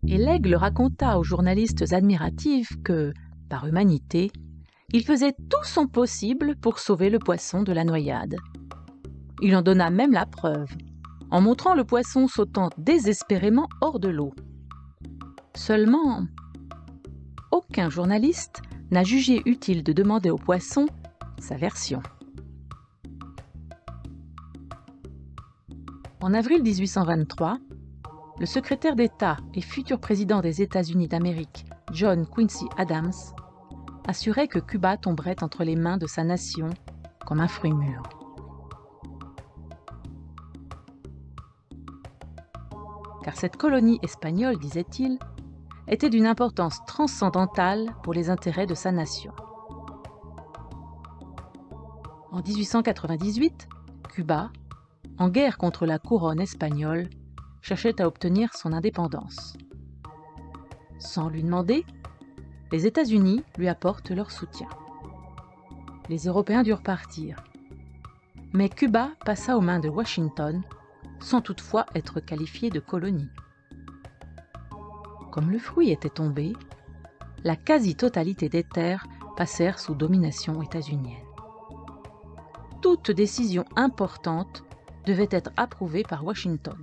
Et l'aigle raconta aux journalistes admiratifs que, par humanité, il faisait tout son possible pour sauver le poisson de la noyade. Il en donna même la preuve, en montrant le poisson sautant désespérément hors de l'eau. Seulement, aucun journaliste n'a jugé utile de demander au poisson sa version. En avril 1823, le secrétaire d'État et futur président des États-Unis d'Amérique, John Quincy Adams, assurait que Cuba tomberait entre les mains de sa nation comme un fruit mûr. Car cette colonie espagnole, disait-il, était d'une importance transcendantale pour les intérêts de sa nation. En 1898, Cuba, en guerre contre la couronne espagnole, cherchait à obtenir son indépendance. Sans lui demander, les États-Unis lui apportent leur soutien. Les Européens durent partir. Mais Cuba passa aux mains de Washington, sans toutefois être qualifié de colonie. Comme le fruit était tombé, la quasi-totalité des terres passèrent sous domination états-unienne. Toute décision importante devait être approuvée par Washington.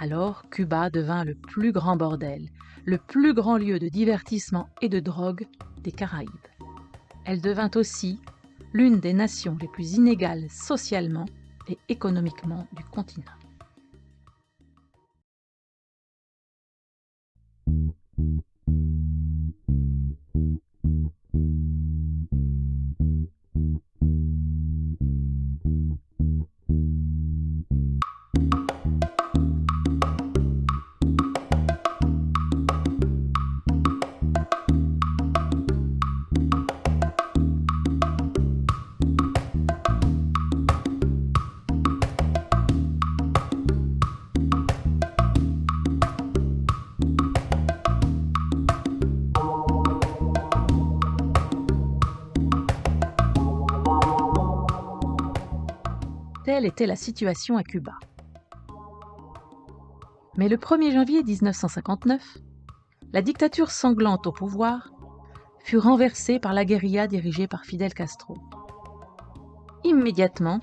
Alors Cuba devint le plus grand bordel, le plus grand lieu de divertissement et de drogue des Caraïbes. Elle devint aussi l'une des nations les plus inégales socialement et économiquement du continent. Telle était la situation à Cuba. Mais le 1er janvier 1959, la dictature sanglante au pouvoir fut renversée par la guérilla dirigée par Fidel Castro. Immédiatement,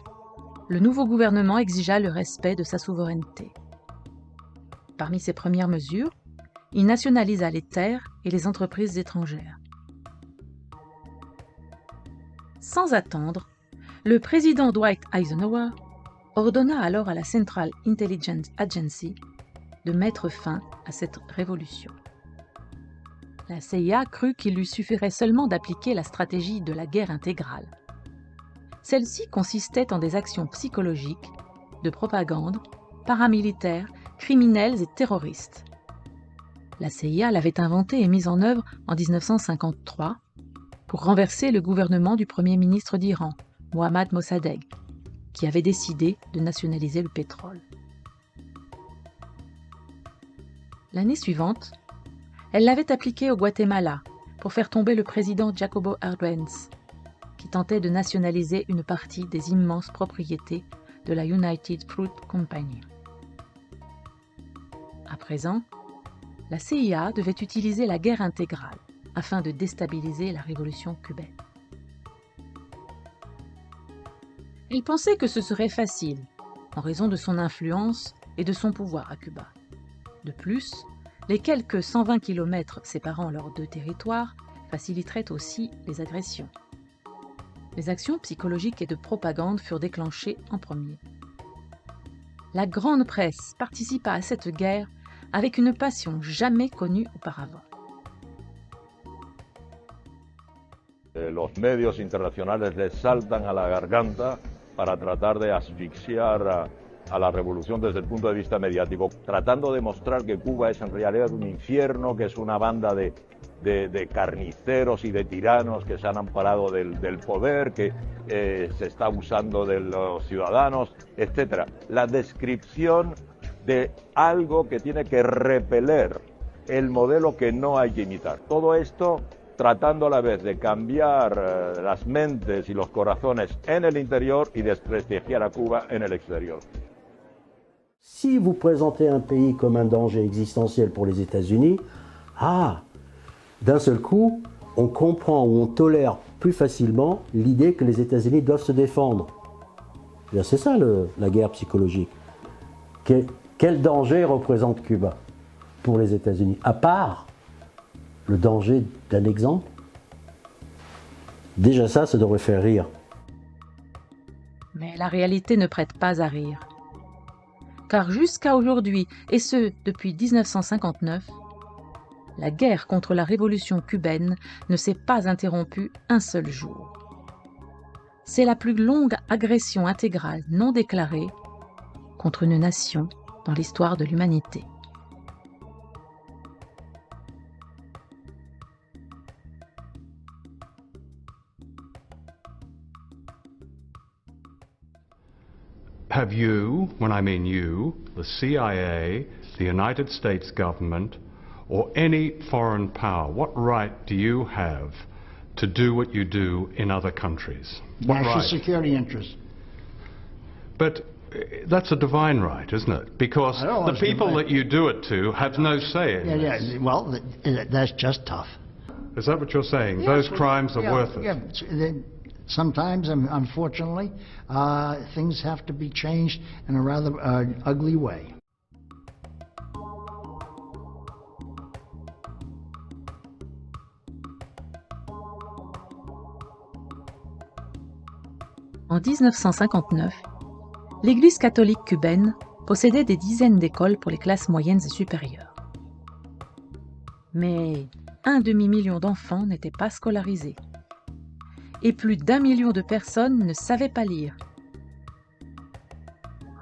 le nouveau gouvernement exigea le respect de sa souveraineté. Parmi ses premières mesures, il nationalisa les terres et les entreprises étrangères. Sans attendre, le président Dwight Eisenhower ordonna alors à la Central Intelligence Agency de mettre fin à cette révolution. La CIA crut qu'il lui suffirait seulement d'appliquer la stratégie de la guerre intégrale. Celle-ci consistait en des actions psychologiques, de propagande, paramilitaires, criminelles et terroristes. La CIA l'avait inventée et mise en œuvre en 1953 pour renverser le gouvernement du Premier ministre d'Iran, Mohammad Mossadegh, qui avait décidé de nationaliser le pétrole. L'année suivante, elle l'avait appliquée au Guatemala pour faire tomber le président Jacobo Arbenz, qui tentait de nationaliser une partie des immenses propriétés de la United Fruit Company. À présent, la CIA devait utiliser la guerre intégrale afin de déstabiliser la révolution cubaine. Il pensait que ce serait facile, en raison de son influence et de son pouvoir à Cuba. De plus, les quelques 120 km séparant leurs deux territoires faciliteraient aussi les agressions. Les actions psychologiques et de propagande furent déclenchées en premier. La grande presse participa à cette guerre avec une passion jamais connue auparavant. Los medios internacionales les saltan a la garganta para tratar de asfixiar a la revolución desde el punto de vista mediático, tratando de mostrar que Cuba es en realidad un infierno, que es una banda de carniceros y de tiranos que se han amparado del poder, que se está abusando de los ciudadanos, etc. La descripción de algo que tiene que repeler el modelo que no hay que imitar. Todo esto tratando a la vez de cambiar las mentes y los corazones en el interior y desprestigiar a Cuba en el exterior. Si vous présentez un pays comme un danger existentiel pour les États-Unis, d'un seul coup, on comprend ou on tolère plus facilement l'idée que les États-Unis doivent se défendre. C'est ça la guerre psychologique. Quel danger représente Cuba pour les États-Unis, à part le danger d'un exemple? Déjà ça devrait faire rire. Mais la réalité ne prête pas à rire. Car jusqu'à aujourd'hui, et ce depuis 1959, la guerre contre la révolution cubaine ne s'est pas interrompue un seul jour. C'est la plus longue agression intégrale non déclarée contre une nation dans l'histoire de l'humanité. Have you, when I mean you, the CIA, the United States government, or any foreign power, what right do you have to do what you do in other countries? What National right? security interests. But that's a divine right, isn't it? Because the people that you do it to have no say in this. Yeah, well, that's just tough. Is that what you're saying? Those crimes are worth it? Yeah. Sometimes, unfortunately, things have to be changed in a rather ugly way. En 1959, l'Église catholique cubaine possédait des dizaines d'écoles pour les classes moyennes et supérieures. Mais un demi-million d'enfants n'étaient pas scolarisés. Et plus d'1 million de personnes ne savaient pas lire.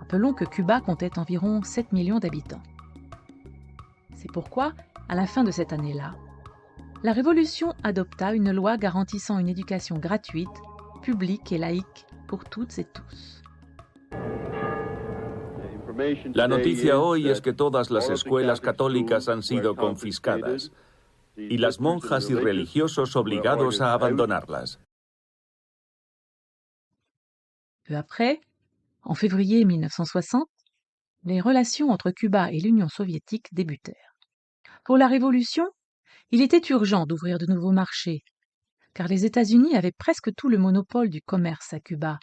Rappelons que Cuba comptait environ 7 millions d'habitants. C'est pourquoi, à la fin de cette année-là, la Révolution adopta une loi garantissant une éducation gratuite, publique et laïque pour toutes et tous. La noticia hoy es que todas las escuelas católicas han sido confiscadas y las monjas y religiosos obligados a abandonarlas. Peu après, en février 1960, les relations entre Cuba et l'Union soviétique débutèrent. Pour la Révolution, il était urgent d'ouvrir de nouveaux marchés, car les États-Unis avaient presque tout le monopole du commerce à Cuba,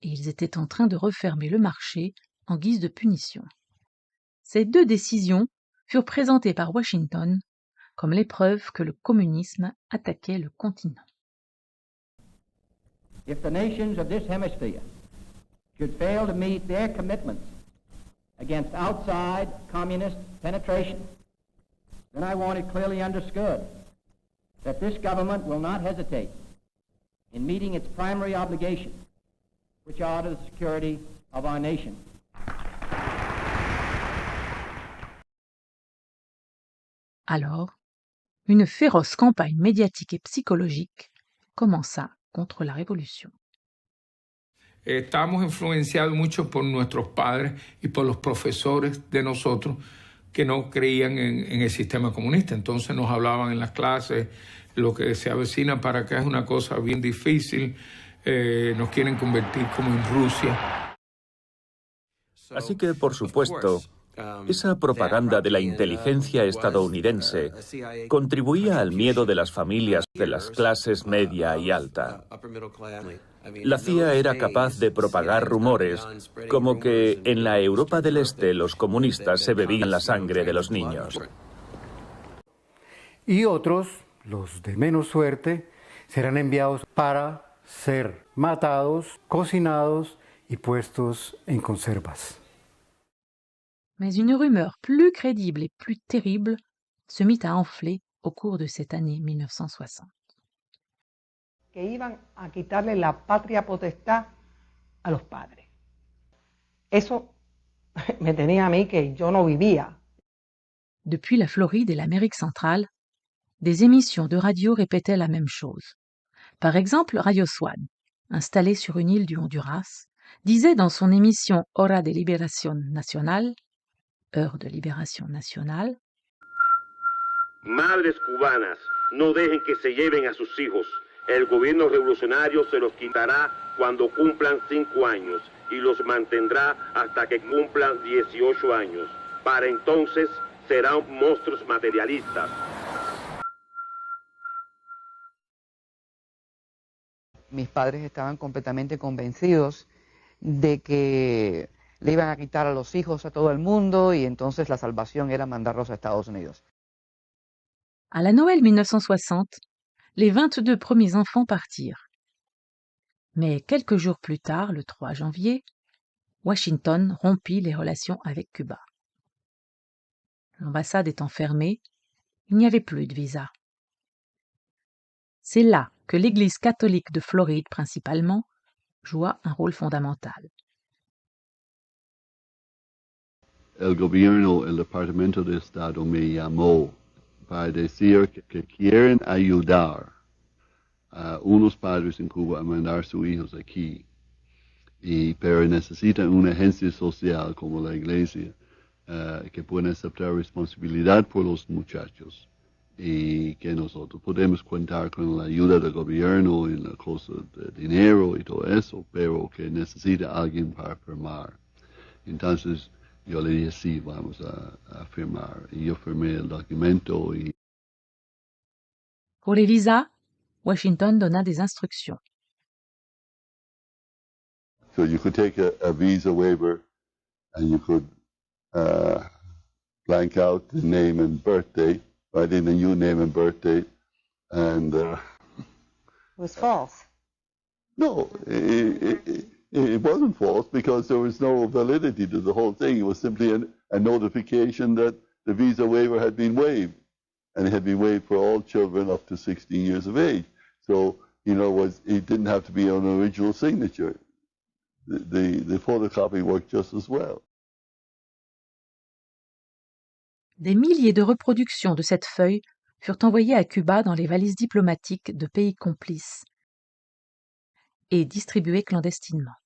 et ils étaient en train de refermer le marché en guise de punition. Ces deux décisions furent présentées par Washington comme les preuves que le communisme attaquait le continent. If the nations of this hemisphere should fail to meet their commitments against outside communist penetration, then I want it clearly understood that this government will not hesitate in meeting its primary obligations, which are to the security of our nation. Alors, une féroce campagne médiatique et psychologique commença contre la Révolution. Estamos influenciados mucho por nuestros padres y por los profesores de nosotros que no creían en el sistema comunista. Entonces nos hablaban en las clases, lo que se avecina para acá es una cosa bien difícil, nos quieren convertir como en Rusia. Así que, por supuesto, esa propaganda de la inteligencia estadounidense contribuía al miedo de las familias de las clases media y alta. La CIA era capaz de propagar rumores como que en la Europa del Este los comunistas se bebían la sangre de los niños. Y otros, los de menos suerte, serán enviados para ser matados, cocinados y puestos en conservas. Mais une rumeur plus crédible et plus terrible se mit à enfler au cours de cette année 1960. Que iban a quitarle la patria potestad a los padres. Eso me tenía a mí que yo no vivía. Depuis la Floride et l'Amérique centrale, des émissions de radio répétaient la même chose. Par exemple, Radio Swan, installée sur une île du Honduras, disait dans son émission Hora de Liberación Nacional, Heure de libération nationale, Madres cubanas, no dejen que se lleven a sus hijos. El gobierno revolucionario se los quitará cuando cumplan 5 años y los mantendrá hasta que cumplan 18 años. Para entonces serán monstruos materialistas. Mis padres estaban completamente convencidos de que le iban a quitar a los hijos a todo el mundo y entonces la salvación era mandarlos a Estados Unidos. À la Noël 1960, les 22 premiers enfants partirent. Mais quelques jours plus tard, le 3 janvier, Washington rompit les relations avec Cuba. L'ambassade étant fermée, il n'y avait plus de visa. C'est là que l'Église catholique de Floride principalement joua un rôle fondamental. El gobierno, el Departamento de Estado me llamó para decir que quieren ayudar a unos padres en Cuba a mandar sus hijos aquí, pero necesitan una agencia social como la iglesia que pueda aceptar responsabilidad por los muchachos y que nosotros podemos contar con la ayuda del gobierno en la cosa de dinero y todo eso, pero que necesita alguien para firmar. Entonces yo le dije, sí, vamos a firmar. Y yo firmé el documento. Pour les visas, Washington donna des instructions. So you could take a visa waiver and you could blank out the name and birthday, write in a new name and birthday, and it was false. No, it wasn't false because there was no validity to the whole thing. It was simply a notification that the visa waiver had been waived, and it had been waived for all children up to 16 years of age. So, you know, it didn't have to be an original signature. The photocopy worked just as well. Des milliers de reproductions de cette feuille furent envoyées à Cuba dans les valises diplomatiques de pays complices et distribuées clandestinement.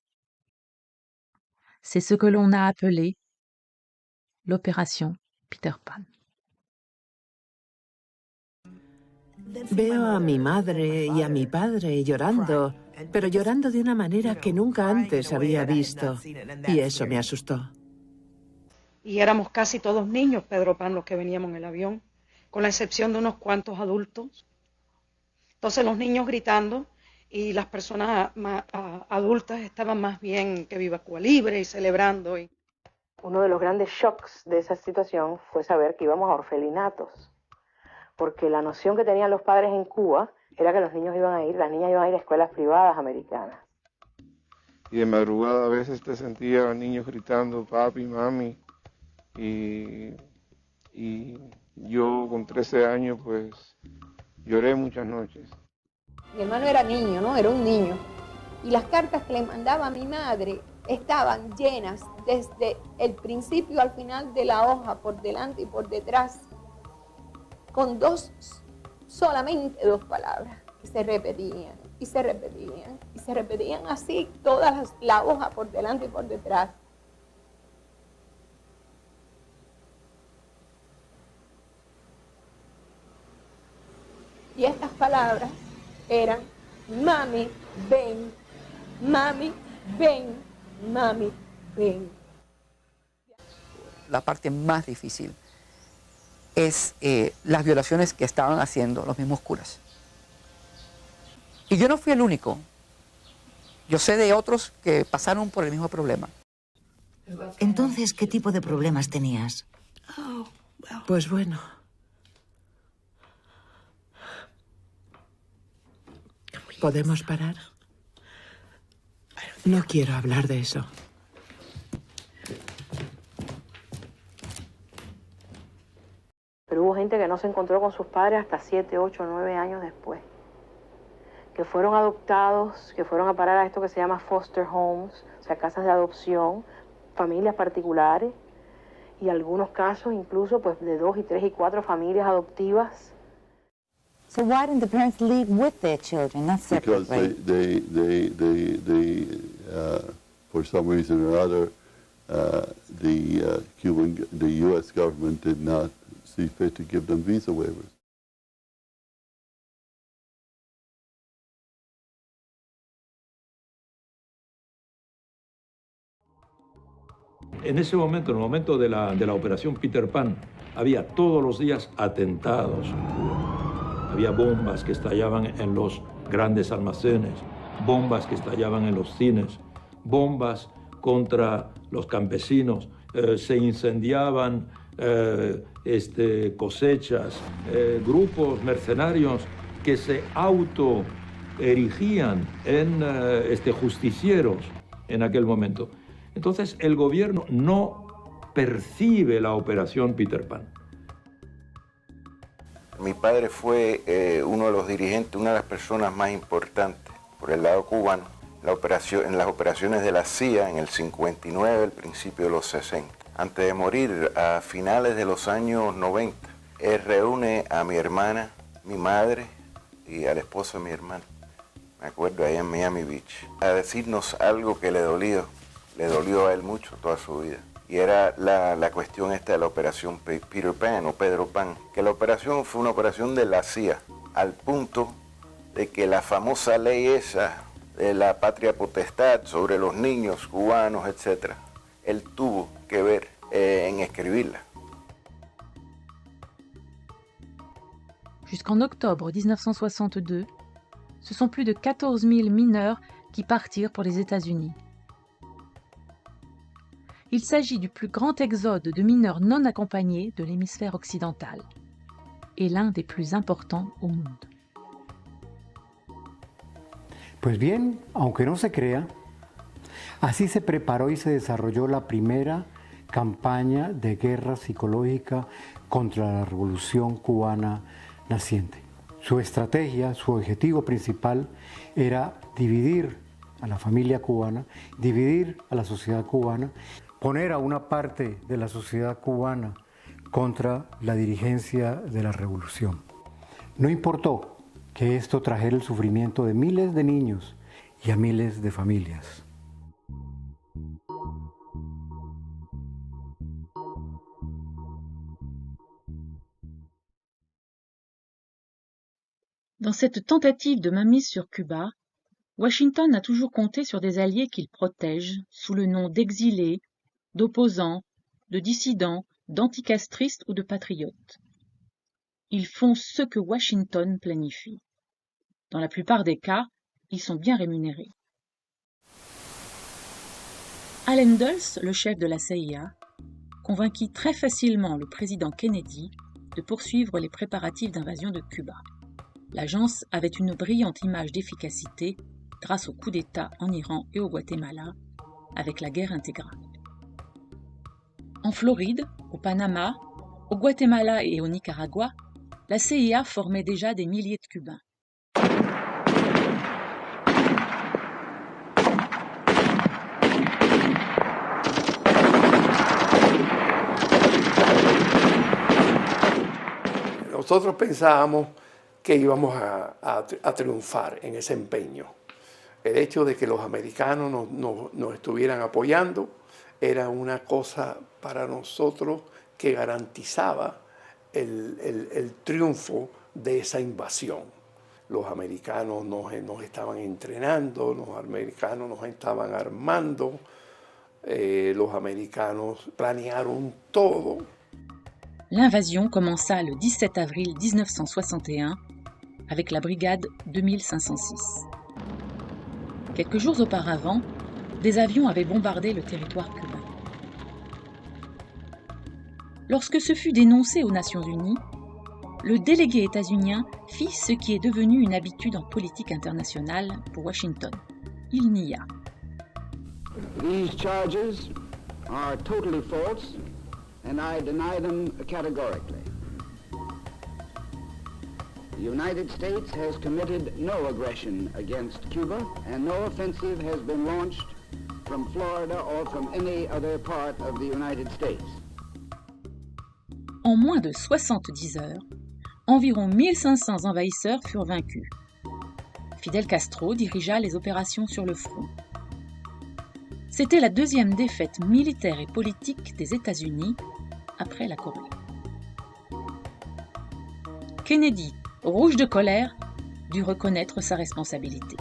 C'est ce que l'on a appelé l'opération Peter Pan. Veo a mi madre y a mi padre llorando, pero llorando de una manera que nunca antes había visto, y eso me asustó. Y éramos casi todos niños, Pedro Pan, los que veníamos en el avión, con la excepción de unos cuantos adultos. Entonces los niños gritando y las personas adultas estaban más bien que viva Cuba Libre y celebrando. Uno de los grandes shocks de esa situación fue saber que íbamos a orfelinatos, porque la noción que tenían los padres en Cuba era que los niños iban a ir, las niñas iban a ir a escuelas privadas americanas. Y de madrugada a veces te sentía niños gritando papi, mami, y yo con 13 años pues lloré muchas noches. Mi hermano era niño, ¿no? Era un niño. Y las cartas que le mandaba a mi madre estaban llenas desde el principio al final de la hoja, por delante y por detrás, con solamente dos palabras que se repetían y se repetían y se repetían así toda la hoja por delante y por detrás. Y estas palabras eran mami, ven, mami, ven, mami, ven. La parte más difícil es las violaciones que estaban haciendo los mismos curas. Y yo no fui el único. Yo sé de otros que pasaron por el mismo problema. Entonces, ¿qué tipo de problemas tenías? Pues bueno. ¿Podemos parar? No quiero hablar de eso. Pero hubo gente que no se encontró con sus padres hasta 7, 8, 9 años después. Que fueron adoptados, que fueron a parar a esto que se llama foster homes, o sea, casas de adopción, familias particulares, y algunos casos incluso pues de 2 y 3 y 4 familias adoptivas. So why didn't the parents leave with their children, not separately? Because they for some reason or other, the U.S. government did not see fit to give them visa waivers. En ese momento, en el momento de la operación Peter Pan, había todos los días atentados en Cuba. Había bombas que estallaban en los grandes almacenes, bombas que estallaban en los cines, bombas contra los campesinos, se incendiaban cosechas, grupos mercenarios que se autoerigían en justicieros en aquel momento. Entonces el gobierno no percibe la operación Peter Pan. Mi padre fue uno de los dirigentes, una de las personas más importantes por el lado cubano en las operaciones de la CIA en el 59, al principio de los 60. Antes de morir, a finales de los años 90, él reúne a mi hermana, mi madre y al esposo de mi hermana, me acuerdo, allá en Miami Beach, a decirnos algo que le dolió a él mucho toda su vida. Y era la cuestión esta de la operación Peter Pan o Pedro Pan, que la operación fue una operación de la CIA, al punto de que la famosa ley esa de la patria potestad sobre los niños cubanos, etc., él tuvo que ver en escribirla. Jusqu'en octobre 1962, ce sont plus de 14 000 mineurs qui partirent pour les États-Unis. Il s'agit du plus grand exode de mineurs non accompagnés de l'hémisphère occidental et l'un des plus importants au monde. Pues bien, aunque no se crea, así se preparó y se desarrolló la primera campaña de guerra psicológica contra la revolución cubana naciente. Su estrategia, su objetivo principal era dividir a la familia cubana, dividir a la sociedad cubana, poner a una parte de la sociedad cubana contra la dirigencia de la revolución. No importó que esto trajera el sufrimiento de miles de niños y a miles de familias. Dans cette tentative de mainmise sur Cuba, Washington a toujours compté sur des alliés qu'il protège sous le nom d'exilés, d'opposants, de dissidents, d'anticastristes ou de patriotes. Ils font ce que Washington planifie. Dans la plupart des cas, ils sont bien rémunérés. Allen Dulles, le chef de la CIA, convainquit très facilement le président Kennedy de poursuivre les préparatifs d'invasion de Cuba. L'agence avait une brillante image d'efficacité grâce au coup d'État en Iran et au Guatemala, avec la guerre intégrale. En Floride, au Panama, au Guatemala et au Nicaragua, la CIA formait déjà des milliers de Cubains. Nosotros pensábamos que íbamos a triunfar en ese empeño. El hecho de que los americanos nos estuvieran apoyando era una cosa para nosotros que garantizaba el triunfo de esa invasión. Los americanos nos estaban entrenando, los americanos nos estaban armando, los americanos planearon todo. L'invasion commença le 17 avril 1961 avec la brigade 2506. Quelques jours auparavant, des avions avaient bombardé le territoire cubain. Lorsque ce fut dénoncé aux Nations Unies, le délégué états-unien fit ce qui est devenu une habitude en politique internationale pour Washington. Il nia. These charges are totally false and I deny them categorically. The United States has committed no aggression against Cuba and no offensive has been launched from Florida or from any other part of the United States. En moins de 70 heures, environ 1500 envahisseurs furent vaincus. Fidel Castro dirigea les opérations sur le front. C'était la deuxième défaite militaire et politique des États-Unis après la Corée. Kennedy, rouge de colère, dut reconnaître sa responsabilité.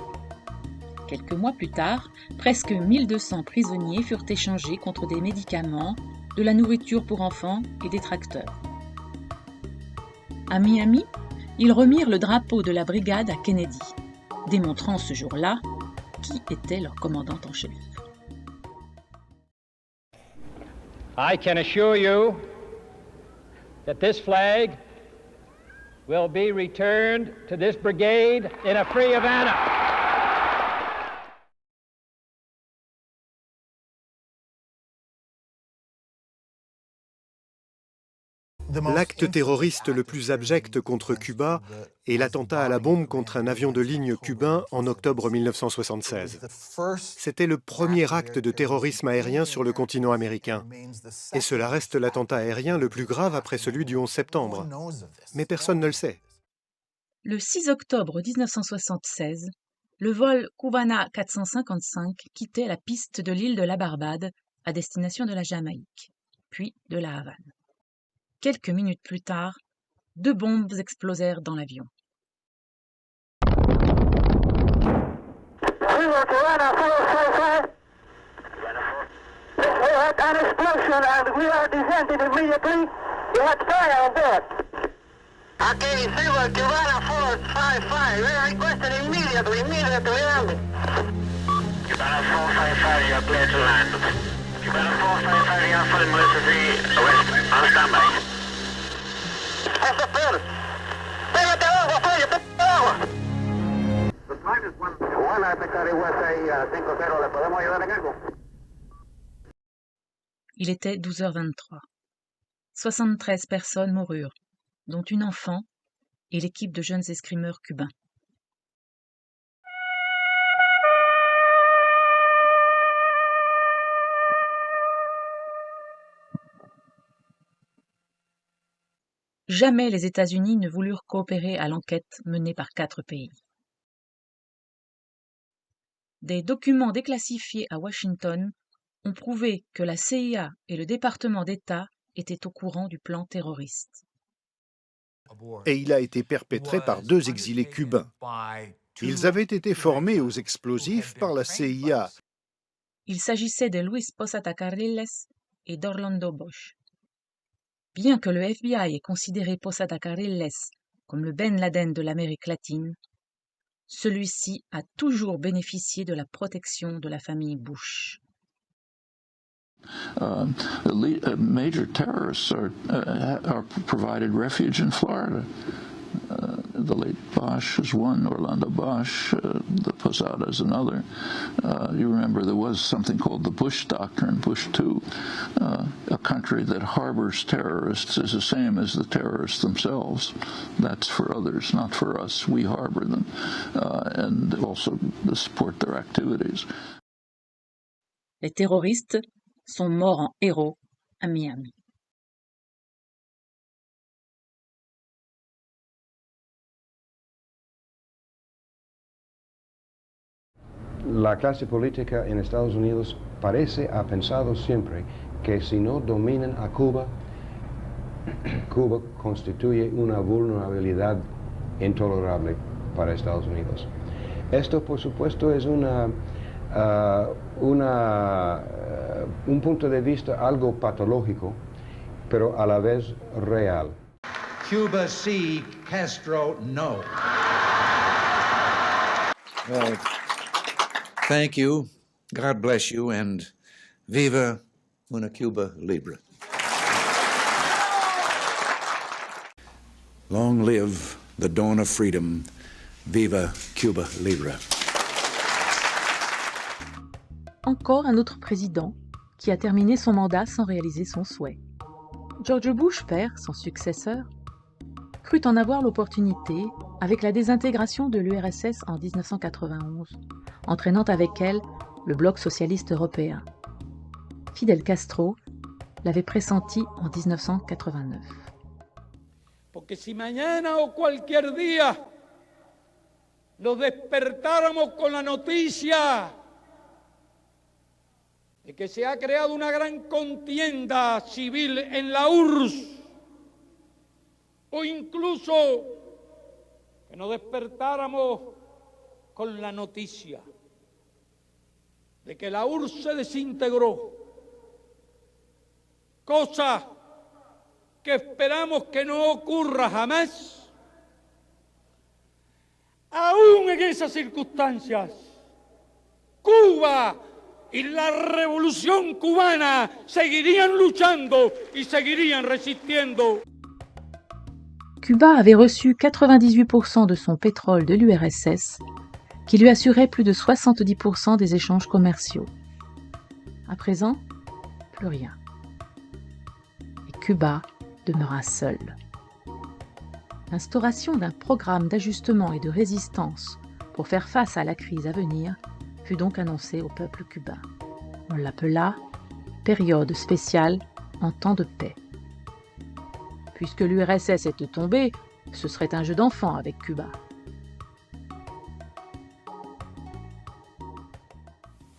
Quelques mois plus tard, presque 1200 prisonniers furent échangés contre des médicaments, de la nourriture pour enfants et des tracteurs. À Miami, ils remirent le drapeau de la brigade à Kennedy, démontrant ce jour-là qui était leur commandant en chef. I can assure you that this flag will be returned to this brigade in a free Havana. L'acte terroriste le plus abject contre Cuba est l'attentat à la bombe contre un avion de ligne cubain en octobre 1976. C'était le premier acte de terrorisme aérien sur le continent américain. Et cela reste l'attentat aérien le plus grave après celui du 11 septembre. Mais personne ne le sait. Le 6 octobre 1976, le vol Cubana 455 quittait la piste de l'île de la Barbade à destination de la Jamaïque, puis de la Havane. Quelques minutes plus tard, 2 bombes explosèrent dans l'avion. Il était 12h23. 73 personnes moururent, dont une enfant et l'équipe de jeunes escrimeurs cubains. Jamais les États-Unis ne voulurent coopérer à l'enquête menée par 4 pays. Des documents déclassifiés à Washington ont prouvé que la CIA et le département d'État étaient au courant du plan terroriste. Et il a été perpétré par 2 exilés cubains. Ils avaient été formés aux explosifs par la CIA. Il s'agissait de Luis Posada Carriles et d'Orlando Bosch. Bien que le FBI ait considéré Posada Carriles comme le Ben Laden de l'Amérique latine, celui-ci a toujours bénéficié de la protection de la famille Bush. Major terrorists are provided refuge in Florida. The late Bosch is one, Orlando Bosch, the Posada is another. You remember there was something called the Bush Doctrine, Bush II. A country that harbors terrorists is the same as the terrorists themselves. That's for others, not for us. We harbor them and also support their activities. Les terroristes sont morts en héros à Miami. La clase política en Estados Unidos parece ha pensado siempre que si no dominan a Cuba, Cuba constituye una vulnerabilidad intolerable para Estados Unidos. Esto, por supuesto, es un punto de vista algo patológico, pero a la vez real. Cuba sí, Castro no. Thank you, God bless you, and viva una Cuba libre. Long live the dawn of freedom, viva Cuba libre. Encore un autre président qui a terminé son mandat sans réaliser son souhait. George Bush père, son successeur, crut en avoir l'opportunité avec la désintégration de l'URSS en 1991, entraînant avec elle le bloc socialiste européen. Fidel Castro l'avait pressenti en 1989. Porque si mañana o cualquier día nos despertáramos con la noticia de que se ha creado una gran contienda civil en la URSS, o incluso que nos despertáramos con la noticia de que la URSS se desintegró, cosa que esperamos que no ocurra jamás, aún en esas circunstancias, Cuba y la revolución cubana seguirían luchando y seguirían resistiendo. Cuba avait reçu 98% de son pétrole de l'URSS, qui lui assurait plus de 70% des échanges commerciaux. À présent, plus rien. Et Cuba demeura seul. L'instauration d'un programme d'ajustement et de résistance pour faire face à la crise à venir fut donc annoncée au peuple cubain. On l'appela « période spéciale en temps de paix ». Puisque l'URSS était tombée, ce serait un jeu d'enfant avec Cuba.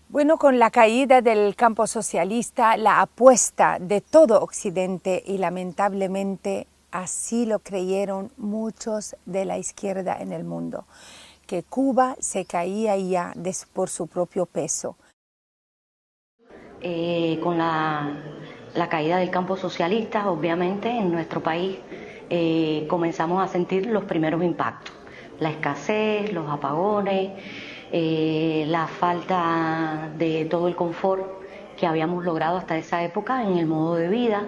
Bueno, con la caída del campo socialista, la apuesta de todo Occidente, y lamentablemente así lo creyeron muchos de la izquierda en el mundo, que Cuba se caía ya por su propio peso. Con la caída del campo socialista, obviamente, en nuestro país comenzamos a sentir los primeros impactos. La escasez, los apagones, la falta de todo el confort que habíamos logrado hasta esa época en el modo de vida.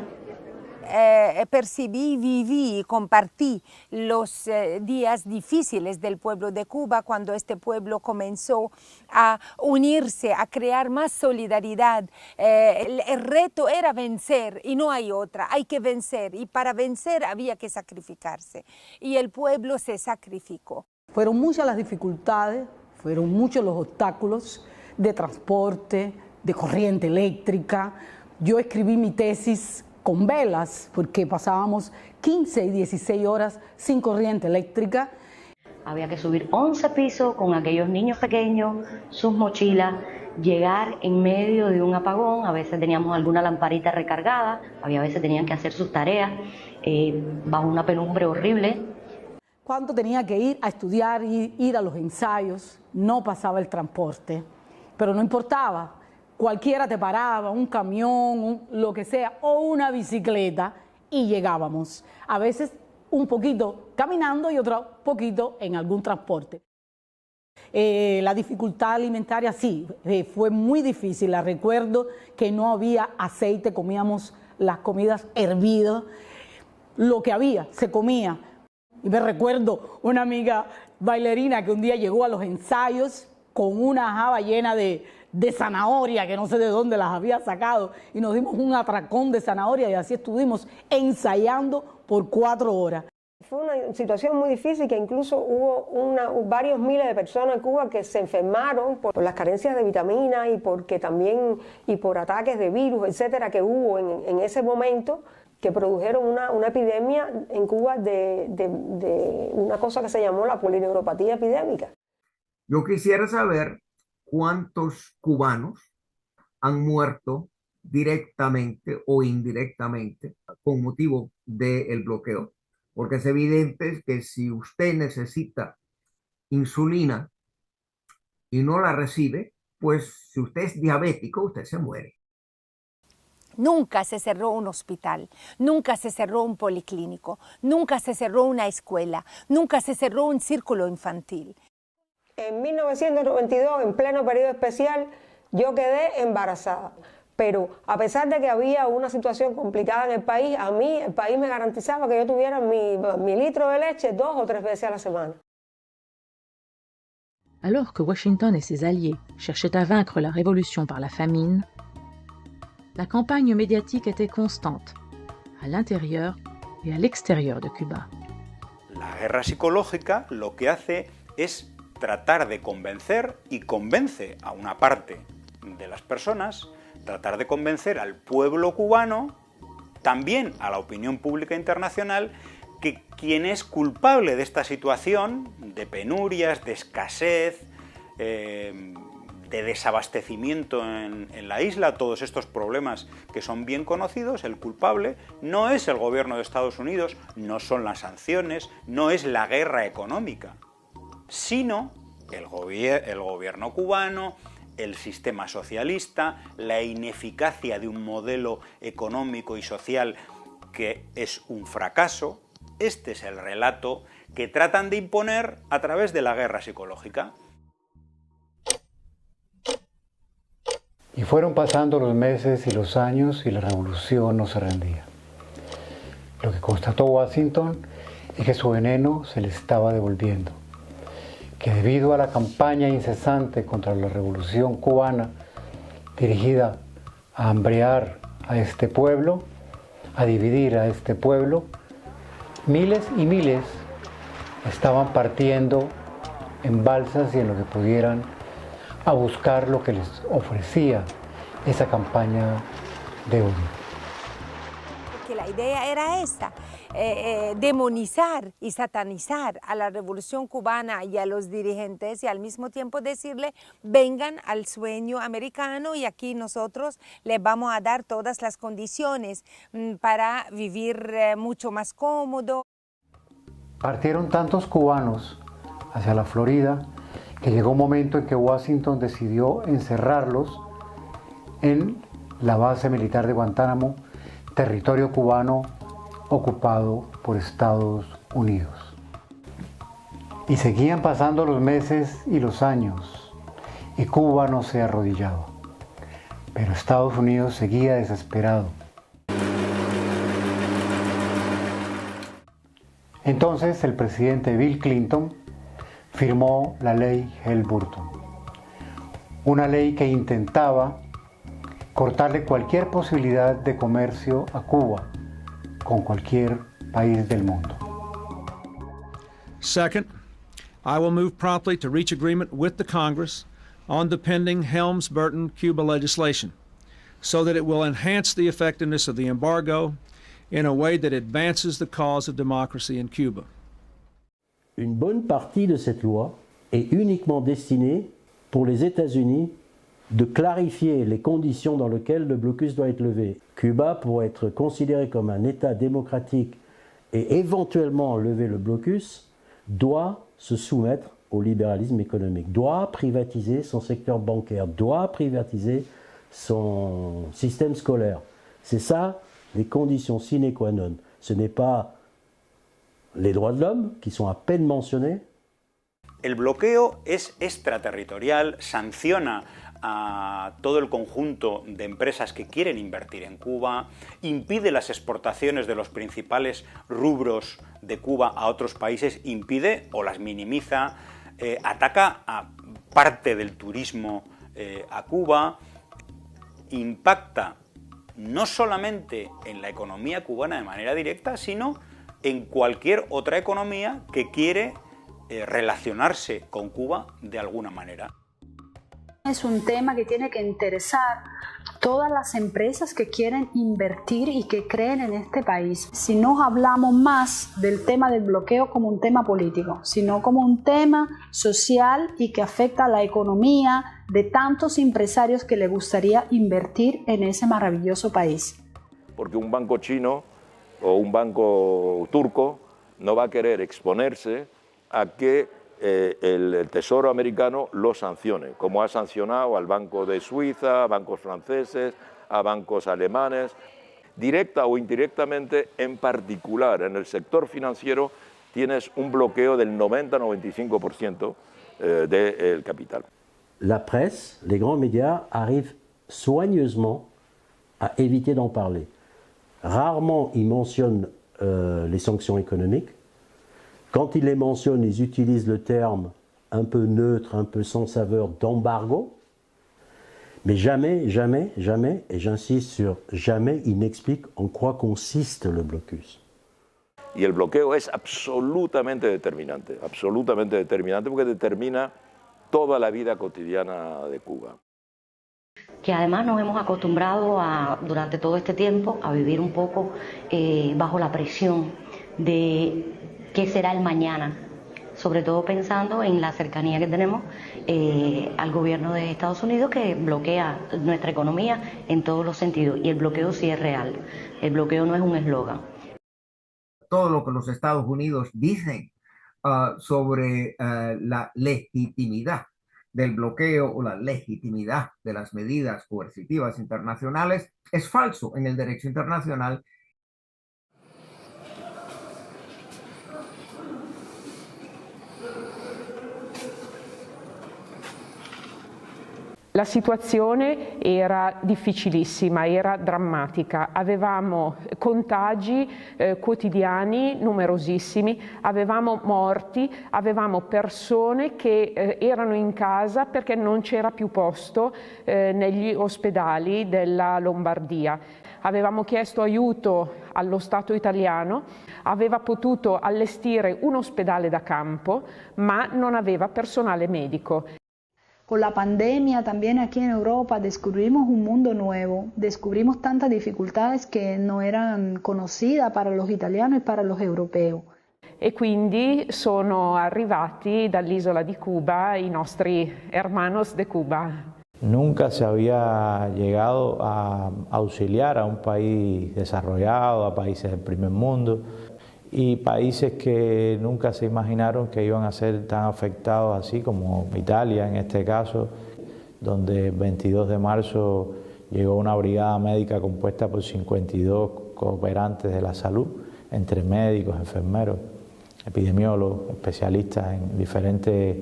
Percibí, viví y compartí los días difíciles del pueblo de Cuba cuando este pueblo comenzó a unirse, a crear más solidaridad. El reto era vencer y no hay otra, hay que vencer, y para vencer había que sacrificarse y el pueblo se sacrificó. Fueron muchas las dificultades, fueron muchos los obstáculos de transporte, de corriente eléctrica. Yo escribí mi tesis con velas, porque pasábamos 15 y 16 horas sin corriente eléctrica. Había que subir 11 pisos con aquellos niños pequeños, sus mochilas, llegar en medio de un apagón. A veces teníamos alguna lamparita recargada, a veces tenían que hacer sus tareas bajo una penumbre horrible. Cuando tenía que ir a estudiar y ir a los ensayos, no pasaba el transporte, pero no importaba. Cualquiera te paraba, un camión, lo que sea, o una bicicleta, y llegábamos. A veces un poquito caminando y otro poquito en algún transporte. La dificultad alimentaria sí, fue muy difícil. La recuerdo que no había aceite, comíamos las comidas hervidas. Lo que había, se comía. Y me recuerdo una amiga bailarina que un día llegó a los ensayos con una java llena de zanahoria, que no sé de dónde las había sacado, y nos dimos un atracón de zanahoria y así estuvimos ensayando por 4 horas. Fue una situación muy difícil, que incluso hubo varios miles de personas en Cuba que se enfermaron por las carencias de vitaminas y por ataques de virus, etcétera, que hubo en ese momento, que produjeron una epidemia en Cuba de una cosa que se llamó la polineuropatía epidémica. Yo quisiera saber cuántos cubanos han muerto directamente o indirectamente con motivo del bloqueo, porque es evidente que si usted necesita insulina y no la recibe, pues si usted es diabético, usted se muere. Nunca se cerró un hospital, nunca se cerró un policlínico, nunca se cerró una escuela, nunca se cerró un círculo infantil. En 1992, en pleno periodo especial, yo quedé embarazada. Pero a pesar de que había una situación complicada en el país, a mí el país me garantizaba que yo tuviera mi litro de leche 2 o 3 veces a la semana. Alors que Washington et ses alliés cherchaient à vaincre la révolution par la famine, la campagne médiatique était constante, à l'intérieur et à l'extérieur de Cuba. La guerra psicológica lo que hace es tratar de convencer, y convence a una parte de las personas, tratar de convencer al pueblo cubano, también a la opinión pública internacional, que quien es culpable de esta situación de penurias, de escasez, de desabastecimiento en la isla, todos estos problemas que son bien conocidos, el culpable no es el gobierno de Estados Unidos, no son las sanciones, no es la guerra económica, sino el gobierno cubano, el sistema socialista, la ineficacia de un modelo económico y social que es un fracaso. Este es el relato que tratan de imponer a través de la guerra psicológica. Y fueron pasando los meses y los años y la revolución no se rendía. Lo que constató Washington es que su veneno se le estaba devolviendo, que debido a la campaña incesante contra la revolución cubana dirigida a hambrear a este pueblo, a dividir a este pueblo, miles y miles estaban partiendo en balsas y en lo que pudieran a buscar lo que les ofrecía esa campaña de odio. Porque la idea era esta, demonizar y satanizar a la revolución cubana y a los dirigentes y al mismo tiempo decirle, vengan al sueño americano y aquí nosotros les vamos a dar todas las condiciones para vivir mucho más cómodo. Partieron tantos cubanos hacia la Florida que llegó un momento en que Washington decidió encerrarlos en la base militar de Guantánamo, territorio cubano ocupado por Estados Unidos. Y seguían pasando los meses y los años, y Cuba no se arrodillaba. Pero Estados Unidos seguía desesperado. Entonces el presidente Bill Clinton firmó la ley Helms-Burton, una ley que intentaba cortarle cualquier posibilidad de comercio a Cuba con cualquier país del mundo. Second, I will move promptly to reach agreement with the Congress on the pending Helms-Burton Cuba legislation so that it will enhance the effectiveness of the embargo in a way that advances the cause of democracy in Cuba. Une bonne partie de cette loi est uniquement destinée pour les États-Unis de clarifier les conditions dans lesquelles le blocus doit être levé. Cuba, pour être considéré comme un État démocratique et éventuellement lever le blocus, doit se soumettre au libéralisme économique, doit privatiser son secteur bancaire, doit privatiser son système scolaire. C'est ça les conditions sine qua non. Ce n'est pas les droits de l'homme, qui sont à peine mentionnés. El bloqueo es extraterritorial, sanciona a todo el conjunto de empresas que quieren invertir en Cuba, impide las exportaciones de los principales rubros de Cuba a otros países, impide o las minimiza, ataca a parte del turismo a Cuba, impacta no solamente en la economía cubana de manera directa, sino en cualquier otra economía que quiere relacionarse con Cuba de alguna manera. Es un tema que tiene que interesar a todas las empresas que quieren invertir y que creen en este país. Si no hablamos más del tema del bloqueo como un tema político, sino como un tema social y que afecta a la economía de tantos empresarios que les gustaría invertir en ese maravilloso país. Porque un banco chino o un banco turco no va a querer exponerse a que el Tesoro americano lo sancione, como ha sancionado al Banco de Suiza, a bancos franceses, a bancos alemanes, directa o indirectamente, en particular en el sector financiero, tienes un bloqueo del 90-95% del capital. La presse, les grands médias arrivent soigneusement à éviter d'en parler. Rarement ils mentionnent les sanctions économiques. Quand ils les mentionnent, ils utilisent le terme un peu neutre, un peu sans saveur d'embargo. Mais jamais, jamais, jamais, et j'insiste sur jamais, ils n'expliquent en quoi consiste le blocus. Y el bloqueo es absolutamente determinante porque determina toda la vida cotidiana de Cuba. Que además nos hemos acostumbrado durante todo este tiempo a vivir un poco bajo la presión de qué será el mañana, sobre todo pensando en la cercanía que tenemos al gobierno de Estados Unidos, que bloquea nuestra economía en todos los sentidos, y el bloqueo sí es real, el bloqueo no es un eslogan. Todo lo que los Estados Unidos dicen sobre la legitimidad del bloqueo o la legitimidad de las medidas coercitivas internacionales es falso en el derecho internacional. La situazione era difficilissima, era drammatica, avevamo contagi quotidiani numerosissimi, avevamo morti, avevamo persone che erano in casa perché non c'era più posto negli ospedali della Lombardia. Avevamo chiesto aiuto allo Stato italiano, aveva potuto allestire un ospedale da campo, ma non aveva personale medico. Con la pandemia también aquí en Europa descubrimos un mundo nuevo, descubrimos tantas dificultades que no eran conocidas para los italianos y para los europeos. E quindi sono arrivati dall'isola di Cuba i nostri hermanos de Cuba. Nunca se había llegado a auxiliar a un país desarrollado, a países del primer mundo, y países que nunca se imaginaron que iban a ser tan afectados así como Italia en este caso, donde el 22 de marzo llegó una brigada médica compuesta por 52 cooperantes de la salud, entre médicos, enfermeros, epidemiólogos, especialistas en diferentes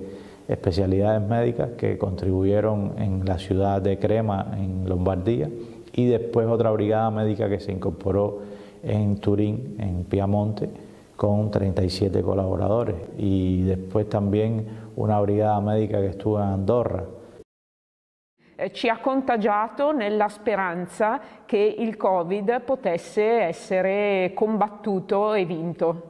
especialidades médicas que contribuyeron en la ciudad de Crema, en Lombardía, y después otra brigada médica que se incorporó en Turín, en Piamonte, con 37 colaboradores, y después también una brigada médica che estuvo in Andorra. Ci ha contagiato nella speranza che il Covid potesse essere combattuto e vinto.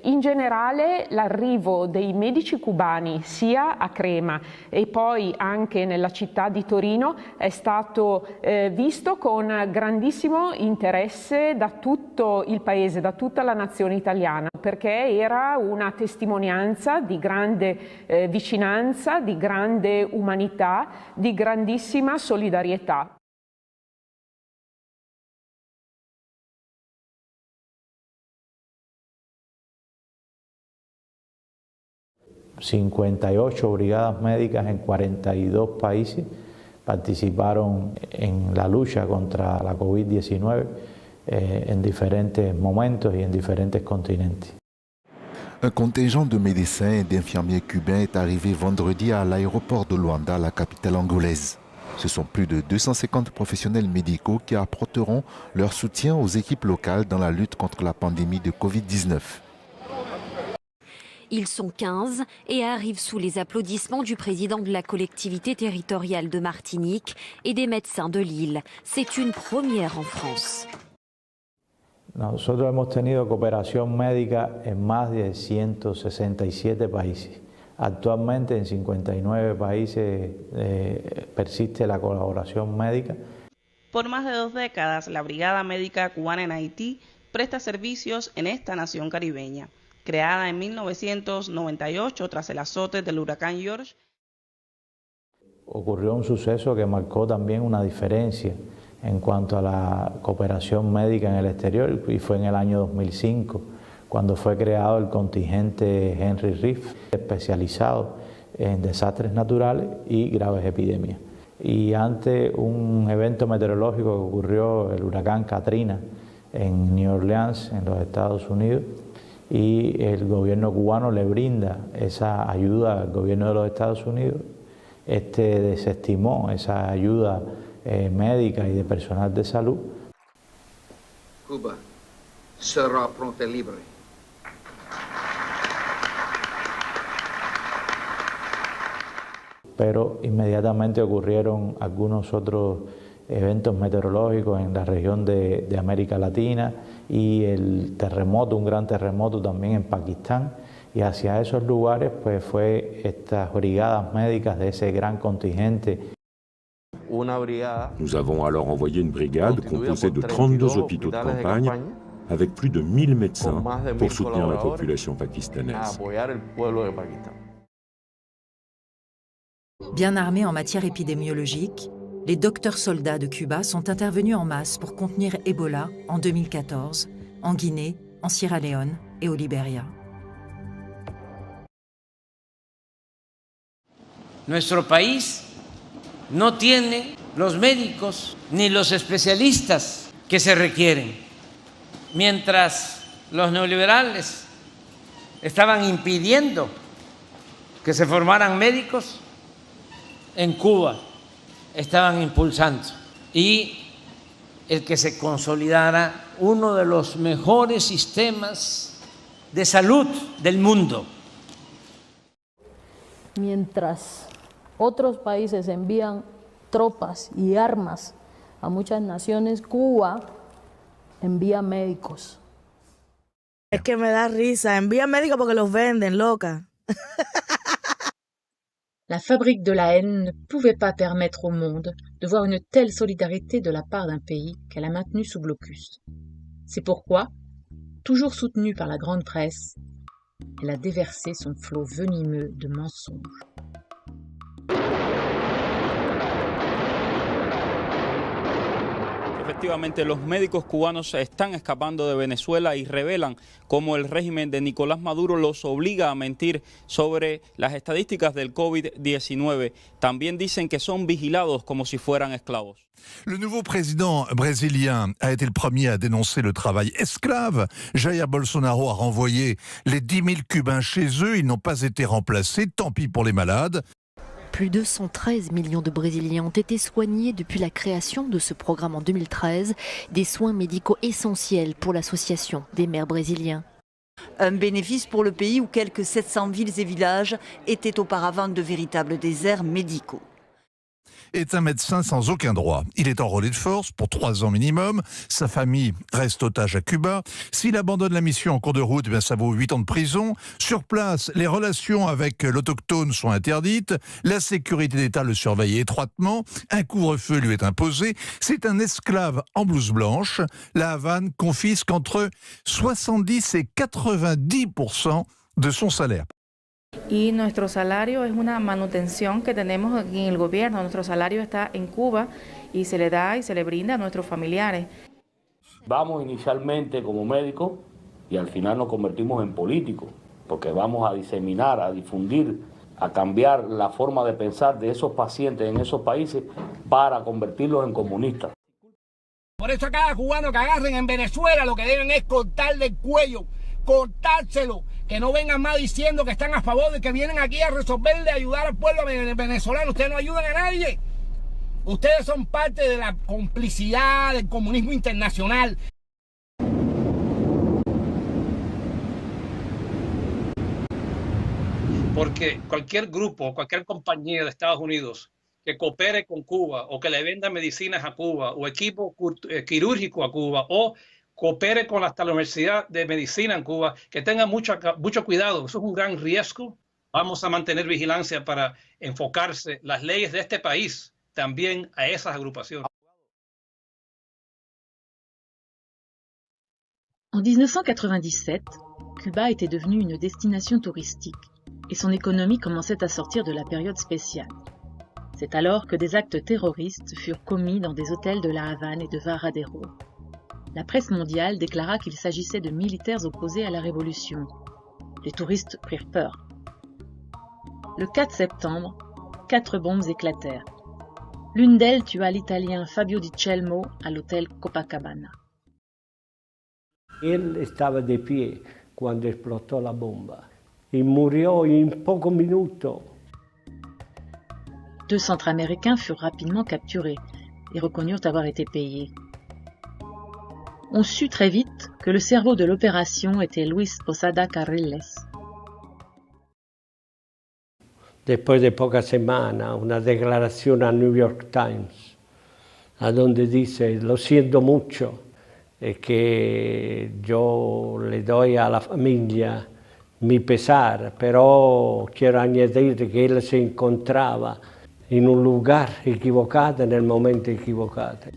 In generale l'arrivo dei medici cubani sia a Crema e poi anche nella città di Torino è stato visto con grandissimo interesse da tutto il paese, da tutta la nazione italiana, perché era una testimonianza di grande vicinanza, di grande umanità, di grandissima solidarietà. ...58 brigadas médicas en 42 países participaron en la lucha contra la COVID-19 en diferentes momentos y en diferentes continentes. Un contingent de médecins et d'infirmiers cubains est arrivé vendredi à l'aéroport de Luanda, la capitale angolaise. Ce sont plus de 250 professionnels médicaux qui apporteront leur soutien aux équipes locales dans la lutte contre la pandémie de Covid-19. Ils sont 15 et arrivent sous les applaudissements du président de la collectivité territoriale de Martinique et des médecins de l'île. C'est une première en France. Nosotros hemos tenido cooperación médica en más de 167 países. Actualmente en 59 países persiste la colaboración médica. Por más de 2 décadas, la Brigada Médica Cubana en Haití presta servicios en esta nación caribeña. Creada en 1998 tras el azote del huracán George. Ocurrió un suceso que marcó también una diferencia en cuanto a la cooperación médica en el exterior, y fue en el año 2005, cuando fue creado el contingente Henry Riff, especializado en desastres naturales y graves epidemias. Y ante un evento meteorológico que ocurrió, el huracán Katrina, en New Orleans, en los Estados Unidos, y el gobierno cubano le brinda esa ayuda al gobierno de los Estados Unidos, desestimó esa ayuda médica y de personal de salud. Cuba será pronto libre. Pero inmediatamente ocurrieron algunos otros eventos meteorológicos en la región de América Latina y el terremoto, un gran terremoto también en Pakistán, y hacia esos lugares pues fue estas brigadas médicas de ese gran contingente. Nous avons alors envoyé une brigade composée de 32 hôpitaux de campagne avec plus de 1000 médecins pour soutenir la population pakistanaise. Bien armés en matière épidémiologique, les docteurs soldats de Cuba sont intervenus en masse pour contenir Ebola en 2014, en Guinée, en Sierra Leone et au Libéria. Nuestro país no tiene los médicos ni los especialistas que se requieren. Mientras los neoliberales estaban impidiendo que se formaran médicos, en Cuba estaban impulsando y el que se consolidara uno de los mejores sistemas de salud del mundo. Mientras otros países envían tropas y armas a muchas naciones, Cuba envía médicos. Es que me da risa, envía médicos porque los venden, loca. La fabrique de la haine ne pouvait pas permettre au monde de voir une telle solidarité de la part d'un pays qu'elle a maintenu sous blocus. C'est pourquoi, toujours soutenue par la grande presse, elle a déversé son flot venimeux de mensonges. Efectivamente, los médicos cubanos se están escapando de Venezuela y revelan cómo el régimen de Nicolás Maduro los obliga a mentir sobre las estadísticas del COVID-19. También dicen que son vigilados como si fueran esclavos. Le nouveau président brésilien a été le premier à dénoncer le travail esclave. Jair Bolsonaro a renvoyé les 10 000 Cubains chez eux. Ils n'ont pas été remplacés. Tant pis pour les malades. Plus de 113 millions de Brésiliens ont été soignés depuis la création de ce programme en 2013, des soins médicaux essentiels pour l'association des maires brésiliens. Un bénéfice pour le pays où quelques 700 villes et villages étaient auparavant de véritables déserts médicaux. Est un médecin sans aucun droit. Il est enrôlé de force pour 3 ans minimum. Sa famille reste otage à Cuba. S'il abandonne la mission en cours de route, ça vaut 8 ans de prison. Sur place, les relations avec l'autochtone sont interdites. La sécurité d'État le surveille étroitement. Un couvre-feu lui est imposé. C'est un esclave en blouse blanche. La Havane confisque entre 70 et 90% de son salaire. Y nuestro salario es una manutención que tenemos en el gobierno. Nuestro salario está en Cuba y se le da y se le brinda a nuestros familiares. Vamos inicialmente como médicos y al final nos convertimos en políticos, porque vamos a diseminar, a difundir, a cambiar la forma de pensar de esos pacientes en esos países para convertirlos en comunistas. Por eso a cada cubano que agarren en Venezuela lo que deben es cortarle el cuello, cortárselo. Que no vengan más diciendo que están a favor de que vienen aquí a resolver, de ayudar al pueblo venezolano. Ustedes no ayudan a nadie. Ustedes son parte de la complicidad del comunismo internacional. Porque cualquier grupo, cualquier compañía de Estados Unidos que coopere con Cuba o que le venda medicinas a Cuba o equipo quirúrgico a Cuba o coopere con hasta la Universidad de Medicina en Cuba, que tenga mucho cuidado, eso es un gran riesgo. Vamos a mantener vigilancia para enfocarse las leyes de este país también a esas agrupaciones. En 1997, Cuba était devenue une destination touristique et son économie commençait à sortir de la période spéciale. C'est alors que des actes terroristes furent commis dans des hôtels de La Havane et de Varadero. La presse mondiale déclara qu'il s'agissait de militaires opposés à la révolution. Les touristes prirent peur. Le 4 septembre, 4 bombes éclatèrent. L'une d'elles tua l'Italien Fabio Di Celmo à l'hôtel Copacabana. Él estaba de pie cuando explotó la bomba y murió en pocos minutos. 2 Centra-Américains furent rapidement capturés et reconnurent avoir été payés. On sut très vite que le cerveau de l'opération était Luis Posada Carriles. Después de pocas semanas, una declaración al New York Times, a donde dice, lo siento mucho, que yo le doy a la familia mi pesar, pero quiero añadir que él se encontraba en un lugar equivocado, en el momento equivocado.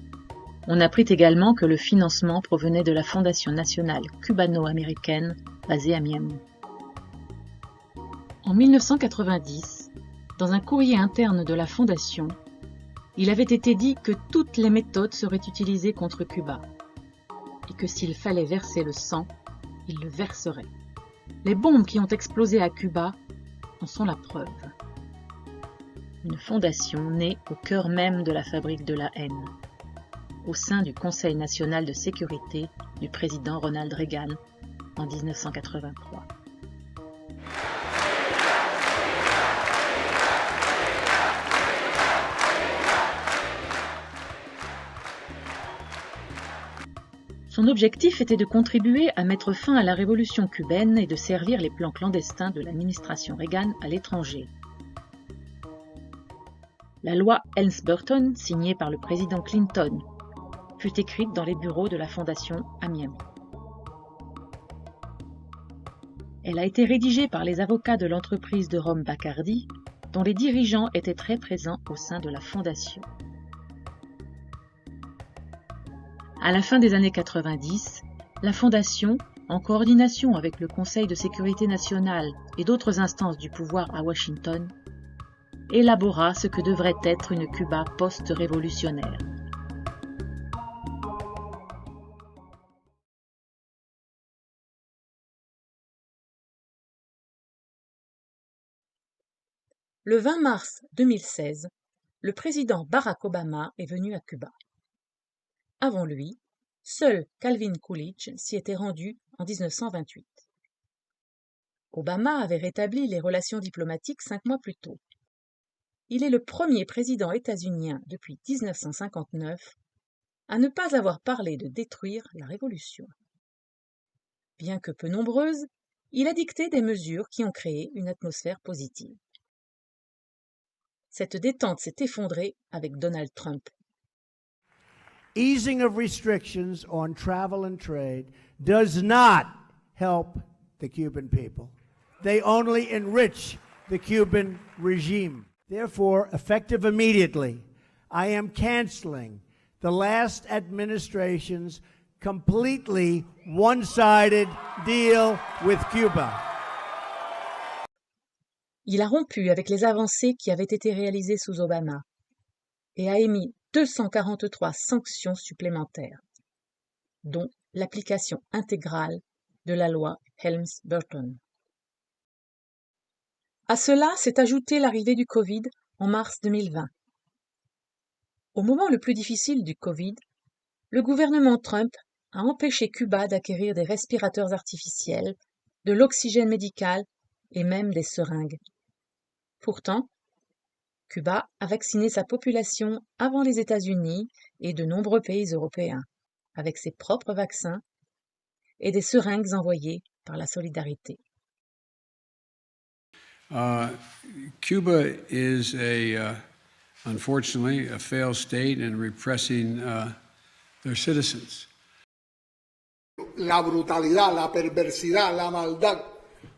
On apprit également que le financement provenait de la Fondation nationale cubano-américaine basée à Miami. En 1990, dans un courrier interne de la Fondation, il avait été dit que toutes les méthodes seraient utilisées contre Cuba et que s'il fallait verser le sang, il le verserait. Les bombes qui ont explosé à Cuba en sont la preuve. une fondation née au cœur même de la fabrique de la haine, au sein du Conseil national de sécurité du président Ronald Reagan en 1983. Son objectif était de contribuer à mettre fin à la révolution cubaine et de servir les plans clandestins de l'administration Reagan à l'étranger. La loi Helms-Burton, signée par le président Clinton, fut écrite dans les bureaux de la fondation à Miami. Elle a été rédigée par les avocats de l'entreprise de Rome Bacardi, dont les dirigeants étaient très présents au sein de la fondation. À la fin des années 90, la Fondation, en coordination avec le Conseil de sécurité nationale et d'autres instances du pouvoir à Washington, élabora ce que devrait être une Cuba post-révolutionnaire. Le 20 mars 2016, le président Barack Obama est venu à Cuba. Avant lui, seul Calvin Coolidge s'y était rendu en 1928. Obama avait rétabli les relations diplomatiques 5 mois plus tôt. Il est le premier président états-unien depuis 1959 à ne pas avoir parlé de détruire la révolution. Bien que peu nombreuse, il a dicté des mesures qui ont créé une atmosphère positive. Cette détente s'est effondrée avec Donald Trump. Easing of restrictions on travel and trade does not help the Cuban people. They only enrich the Cuban regime. Therefore, effective immediately, I am canceling the last administration's completely one-sided deal with Cuba. Il a rompu avec les avancées qui avaient été réalisées sous Obama et a émis 243 sanctions supplémentaires, dont l'application intégrale de la loi Helms-Burton. À cela s'est ajoutée l'arrivée du Covid en mars 2020. Au moment le plus difficile du Covid, le gouvernement Trump a empêché Cuba d'acquérir des respirateurs artificiels, de l'oxygène médical et même des seringues. Pourtant, Cuba a vacciné sa population avant les États-Unis et de nombreux pays européens, avec ses propres vaccins et des seringues envoyées par la solidarité. Cuba is unfortunately, a failed state in repressing their citizens. La brutalidad, la perversidad, la maldad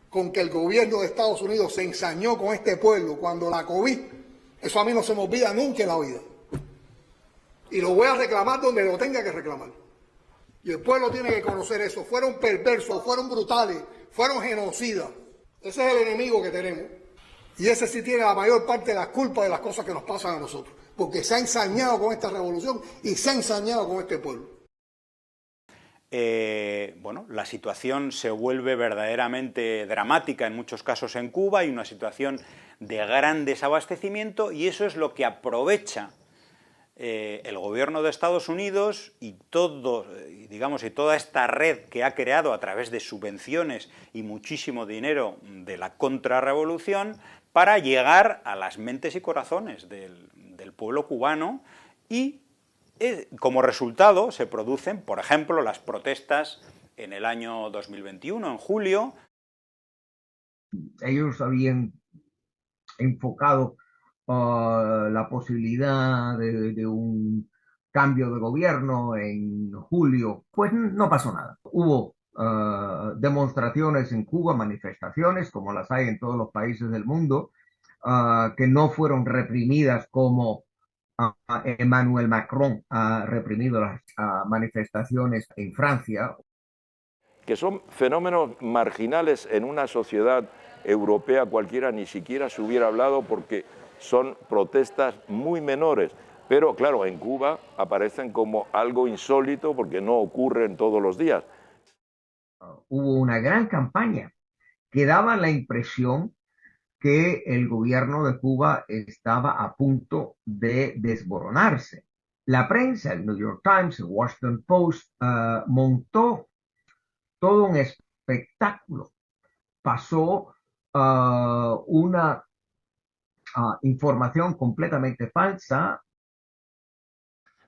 con que el gobierno de Estados Unidos se ensañó con este pueblo cuando la COVID, eso a mí no se me olvida nunca en la vida. Y lo voy a reclamar donde lo tenga que reclamar. Y el pueblo tiene que conocer eso. Fueron perversos, fueron brutales, fueron genocidas. Ese es el enemigo que tenemos. Y ese sí tiene la mayor parte de la culpa de las cosas que nos pasan a nosotros. Porque se ha ensañado con esta revolución y se ha ensañado con este pueblo. Bueno, la situación se vuelve verdaderamente dramática en muchos casos en Cuba. Hay una situación de gran desabastecimiento y eso es lo que aprovecha el gobierno de Estados Unidos y toda esta red que ha creado a través de subvenciones y muchísimo dinero de la contrarrevolución para llegar a las mentes y corazones del pueblo cubano y como resultado se producen, por ejemplo, las protestas en el año 2021, en julio. Ellos habían enfocado la posibilidad de un cambio de gobierno en julio, pues no pasó nada. Hubo demostraciones en Cuba, manifestaciones, como las hay en todos los países del mundo, que no fueron reprimidas como Emmanuel Macron ha reprimido las manifestaciones en Francia. Que son fenómenos marginales en una sociedad europea cualquiera ni siquiera se hubiera hablado porque son protestas muy menores, pero claro, en Cuba aparecen como algo insólito porque no ocurren todos los días. Hubo una gran campaña que daba la impresión que el gobierno de Cuba estaba a punto de desmoronarse. La prensa, el New York Times, el Washington Post, montó todo un espectáculo. Pasó una información completamente falsa.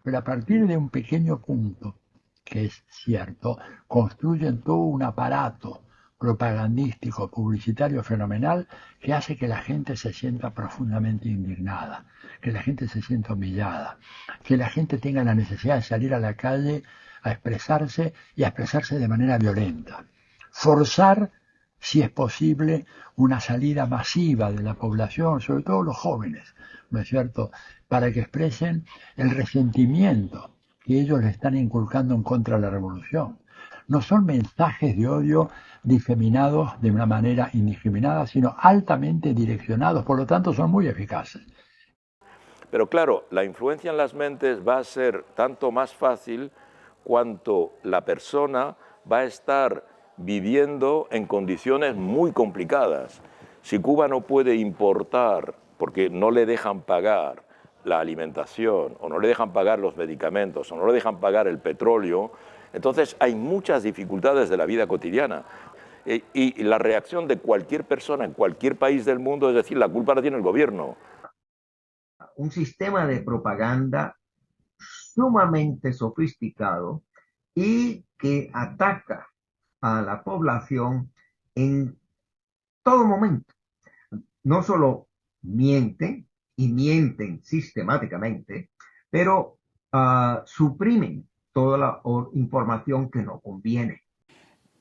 Pero a partir de un pequeño punto, que es cierto, construyen todo un aparato propagandístico, publicitario fenomenal que hace que la gente se sienta profundamente indignada, que la gente se sienta humillada, que la gente tenga la necesidad de salir a la calle a expresarse y a expresarse de manera violenta. Forzar, si es posible, una salida masiva de la población, sobre todo los jóvenes, ¿no es cierto?, para que expresen el resentimiento que ellos le están inculcando en contra de la revolución. No son mensajes de odio diseminados de una manera indiscriminada, sino altamente direccionados, por lo tanto son muy eficaces. Pero claro, la influencia en las mentes va a ser tanto más fácil cuanto la persona va a estar viviendo en condiciones muy complicadas. Si Cuba no puede importar porque no le dejan pagar la alimentación, o no le dejan pagar los medicamentos, o no le dejan pagar el petróleo, entonces hay muchas dificultades de la vida cotidiana. Y la reacción de cualquier persona en cualquier país del mundo es decir, la culpa la tiene el gobierno. Un sistema de propaganda sumamente sofisticado y que ataca a la población en todo momento. No solo mienten, y mienten sistemáticamente, pero suprimen toda la información que no conviene.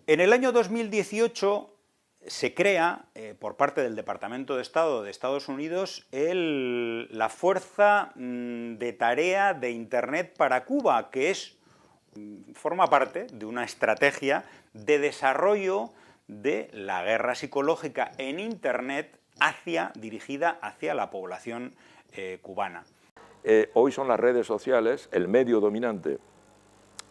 En el año 2018 se crea, por parte del Departamento de Estado de Estados Unidos, la Fuerza de Tarea de Internet para Cuba, que forma parte de una estrategia de desarrollo de la guerra psicológica en Internet dirigida hacia la población cubana. Hoy son las redes sociales el medio dominante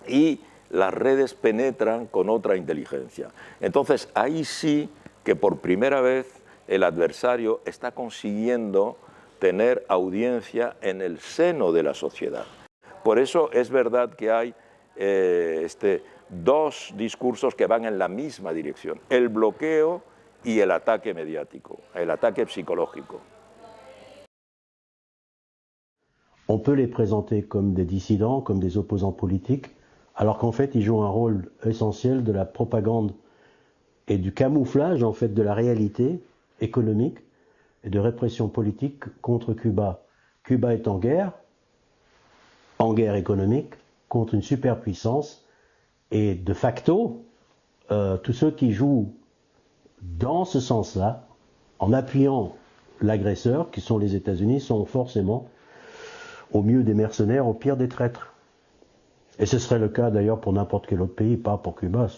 y las redes penetran con otra inteligencia. Entonces ahí sí que por primera vez el adversario está consiguiendo tener audiencia en el seno de la sociedad. Por eso es verdad que hay dos discursos que van en la misma dirección: el bloqueo y el ataque mediático, el ataque psychologique. On peut les présenter comme des dissidents, comme des opposants politiques, alors qu'en fait ils jouent un rôle essentiel de la propagande et du camouflage en fait de la réalité économique et de répression politique contre Cuba. Cuba est en guerre économique contre une superpuissance, et de facto, tous ceux qui jouent dans ce sens-là, en appuyant l'agresseur, qui sont les États-Unis, sont forcément au mieux des mercenaires, au pire des traîtres. Et ce serait le cas d'ailleurs pour n'importe quel autre pays, pas pour Cuba.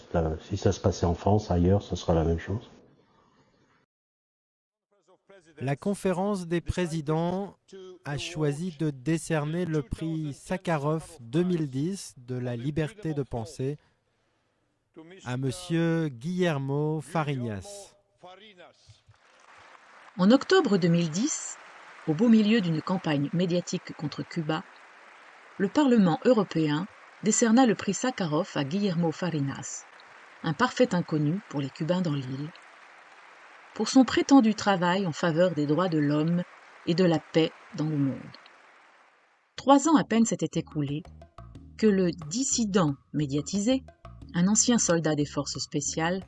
Si ça se passait en France, ailleurs, ce sera la même chose. La conférence des présidents a choisi de décerner le prix Sakharov 2010 de la liberté de pensée à M. Guillermo Fariñas. En octobre 2010, au beau milieu d'une campagne médiatique contre Cuba, le Parlement européen décerna le prix Sakharov à Guillermo Fariñas, un parfait inconnu pour les Cubains dans l'île, pour son prétendu travail en faveur des droits de l'homme et de la paix dans le monde. 3 ans à peine s'étaient écoulés que le dissident médiatisé, un ancien soldat des forces spéciales,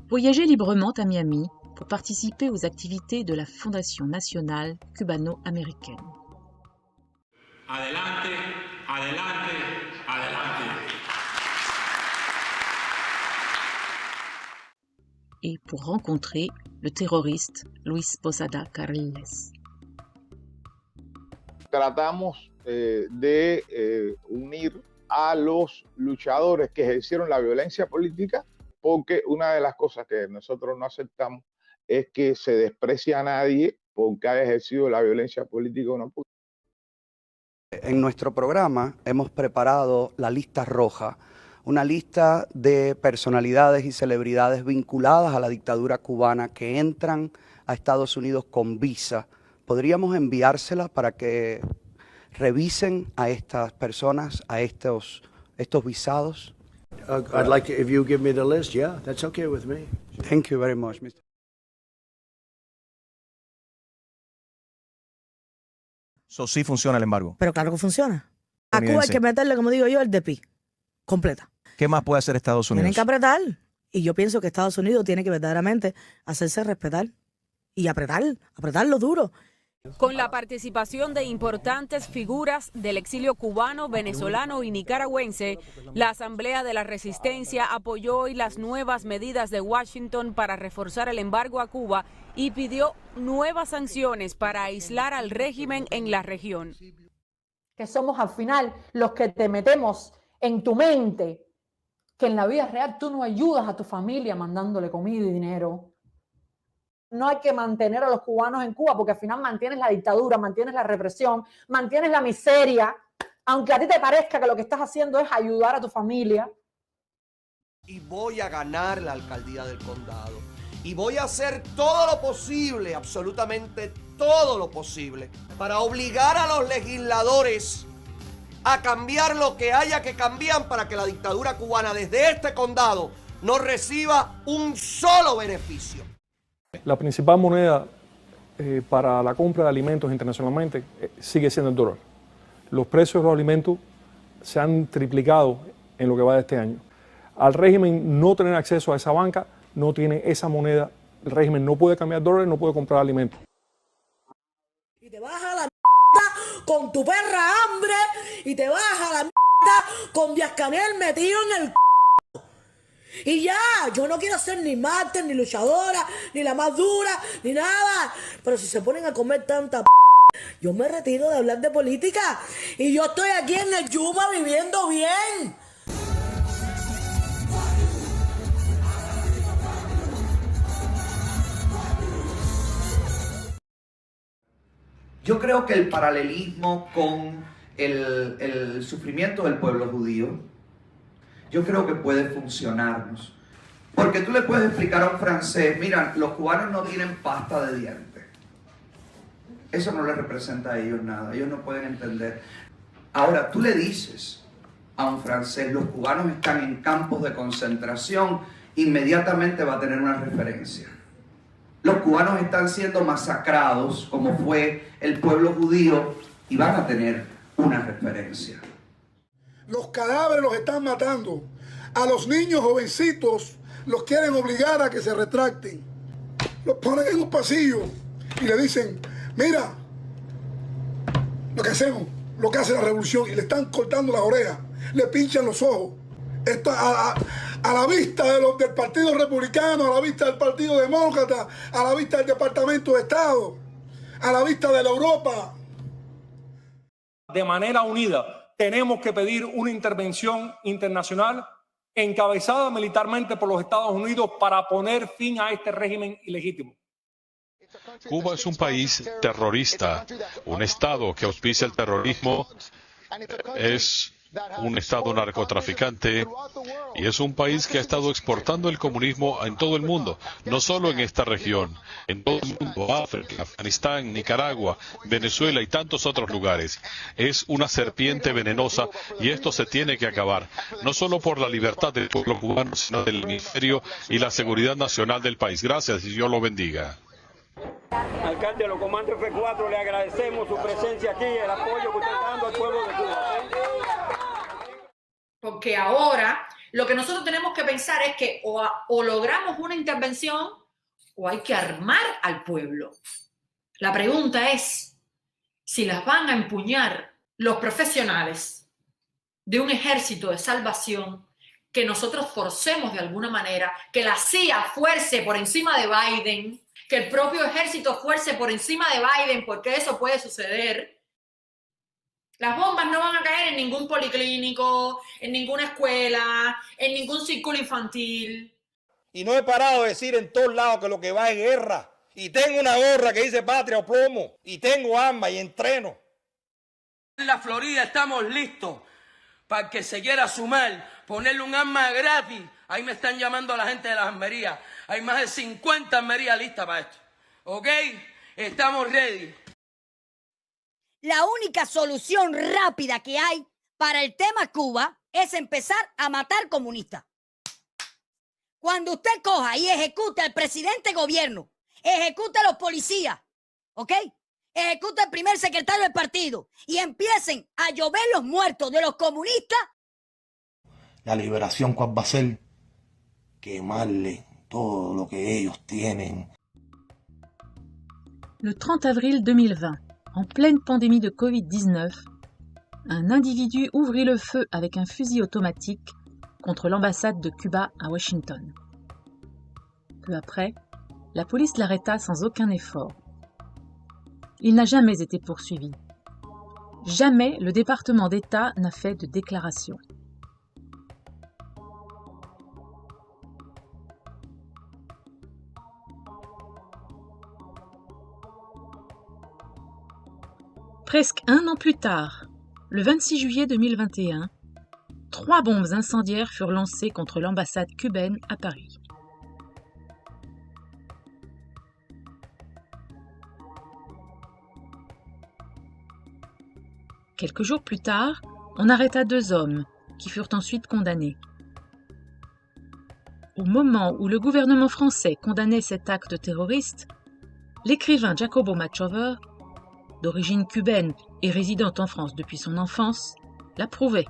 voyageait librement à Miami pour participer aux activités de la Fondation nationale cubano-américaine. Adelante, adelante, adelante. Et pour rencontrer le terroriste Luis Posada Carriles. Tratamos de unir a los luchadores que ejercieron la violencia política, porque una de las cosas que nosotros no aceptamos es que se desprecie a nadie porque haya ejercido la violencia política o no. En nuestro programa hemos preparado la lista roja, una lista de personalidades y celebridades vinculadas a la dictadura cubana que entran a Estados Unidos con visa, ¿podríamos enviársela para que revisen a estas personas, a estos visados? I'd like to, if you give me the list, yeah, that's okay with me. Thank you very much, Mr. So, sí funciona el embargo. Pero claro que funciona. A Cuba hay que meterle, como digo yo, el DPI. Completa. ¿Qué más puede hacer Estados Unidos? Tienen que apretar. Y yo pienso que Estados Unidos tiene que verdaderamente hacerse respetar. Y apretarlo duro. Con la participación de importantes figuras del exilio cubano, venezolano y nicaragüense, la Asamblea de la Resistencia apoyó hoy las nuevas medidas de Washington para reforzar el embargo a Cuba y pidió nuevas sanciones para aislar al régimen en la región. Que somos al final los que te metemos en tu mente que en la vida real tú no ayudas a tu familia mandándole comida y dinero. No hay que mantener a los cubanos en Cuba porque al final mantienes la dictadura, mantienes la represión, mantienes la miseria, aunque a ti te parezca que lo que estás haciendo es ayudar a tu familia. Y voy a ganar la alcaldía del condado. Y voy a hacer todo lo posible, absolutamente todo lo posible, para obligar a los legisladores a cambiar lo que haya que cambiar para que la dictadura cubana desde este condado no reciba un solo beneficio. La principal moneda para la compra de alimentos internacionalmente sigue siendo el dólar. Los precios de los alimentos se han triplicado en lo que va de este año. Al régimen no tener acceso a esa banca, no tiene esa moneda, el régimen no puede cambiar dólares, no puede comprar alimentos. Y te baja la mierda con tu perra hambre y te baja la mierda con Díaz-Canel metido en el y ya, yo no quiero ser ni mártir, ni luchadora, ni la más dura, ni nada. Pero si se ponen a comer tanta yo me retiro de hablar de política. Y yo estoy aquí en el Yuma viviendo bien. Yo creo que el paralelismo con el sufrimiento del pueblo judío, yo creo que puede funcionarnos. Porque tú le puedes explicar a un francés, mira, los cubanos no tienen pasta de dientes. Eso no les representa a ellos nada, ellos no pueden entender. Ahora, tú le dices a un francés, los cubanos están en campos de concentración, inmediatamente va a tener una referencia. Los cubanos están siendo masacrados, como fue el pueblo judío, y van a tener una referencia. Los cadáveres los están matando. A los niños jovencitos los quieren obligar a que se retracten. Los ponen en un pasillo y le dicen, mira, lo que hacemos, lo que hace la revolución, y le están cortando las orejas, le pinchan los ojos. Esto a la vista del Partido Republicano, a la vista del Partido Demócrata, a la vista del Departamento de Estado, a la vista de la Europa. De manera unida, tenemos que pedir una intervención internacional encabezada militarmente por los Estados Unidos para poner fin a este régimen ilegítimo. Cuba es un país terrorista, un estado que auspicia el terrorismo, es un estado narcotraficante y es un país que ha estado exportando el comunismo en todo el mundo, no solo en esta región, en todo el mundo, África, Afganistán, Nicaragua, Venezuela y tantos otros lugares. Es una serpiente venenosa y esto se tiene que acabar, no solo por la libertad del pueblo cubano, sino del hemisferio y la seguridad nacional del país. Gracias y Dios lo bendiga. Alcalde, los comandos F4, le agradecemos su presencia aquí, el apoyo que usted está dando al pueblo de Cuba. Porque ahora lo que nosotros tenemos que pensar es que o logramos una intervención o hay que armar al pueblo. La pregunta es si las van a empuñar los profesionales de un ejército de salvación, que nosotros forcemos de alguna manera, que la CIA fuerce por encima de Biden, que el propio ejército fuerce por encima de Biden, porque eso puede suceder. Las bombas no van a caer en ningún policlínico, en ninguna escuela, en ningún círculo infantil. Y no he parado de decir en todos lados que lo que va es guerra. Y tengo una gorra que dice patria o plomo. Y tengo armas y entreno. En la Florida estamos listos para que se quiera sumar, ponerle un arma gratis. Ahí me están llamando a la gente de las armerías. Hay más de 50 armerías listas para esto. ¿ok? Estamos ready. La única solución rápida que hay para el tema Cuba es empezar a matar comunistas. Cuando usted coja y ejecute al presidente de gobierno, ejecute a los policías, ¿ok? Ejecute al primer secretario del partido y empiecen a llover los muertos de los comunistas. La liberación, ¿cuál va a ser? Quemarle todo lo que ellos tienen. Le 30 avril 2020, en pleine pandémie de Covid-19, un individu ouvrit le feu avec un fusil automatique contre l'ambassade de Cuba à Washington. Peu après, la police l'arrêta sans aucun effort. Il n'a jamais été poursuivi. Jamais le département d'État n'a fait de déclaration. Presque un an plus tard, le 26 juillet 2021, 3 bombes incendiaires furent lancées contre l'ambassade cubaine à Paris. Quelques jours plus tard, on arrêta 2 hommes qui furent ensuite condamnés. Au moment où le gouvernement français condamnait cet acte terroriste, l'écrivain Jacobo Machover, d'origine cubaine et résidant en France depuis son enfance, l'approuvait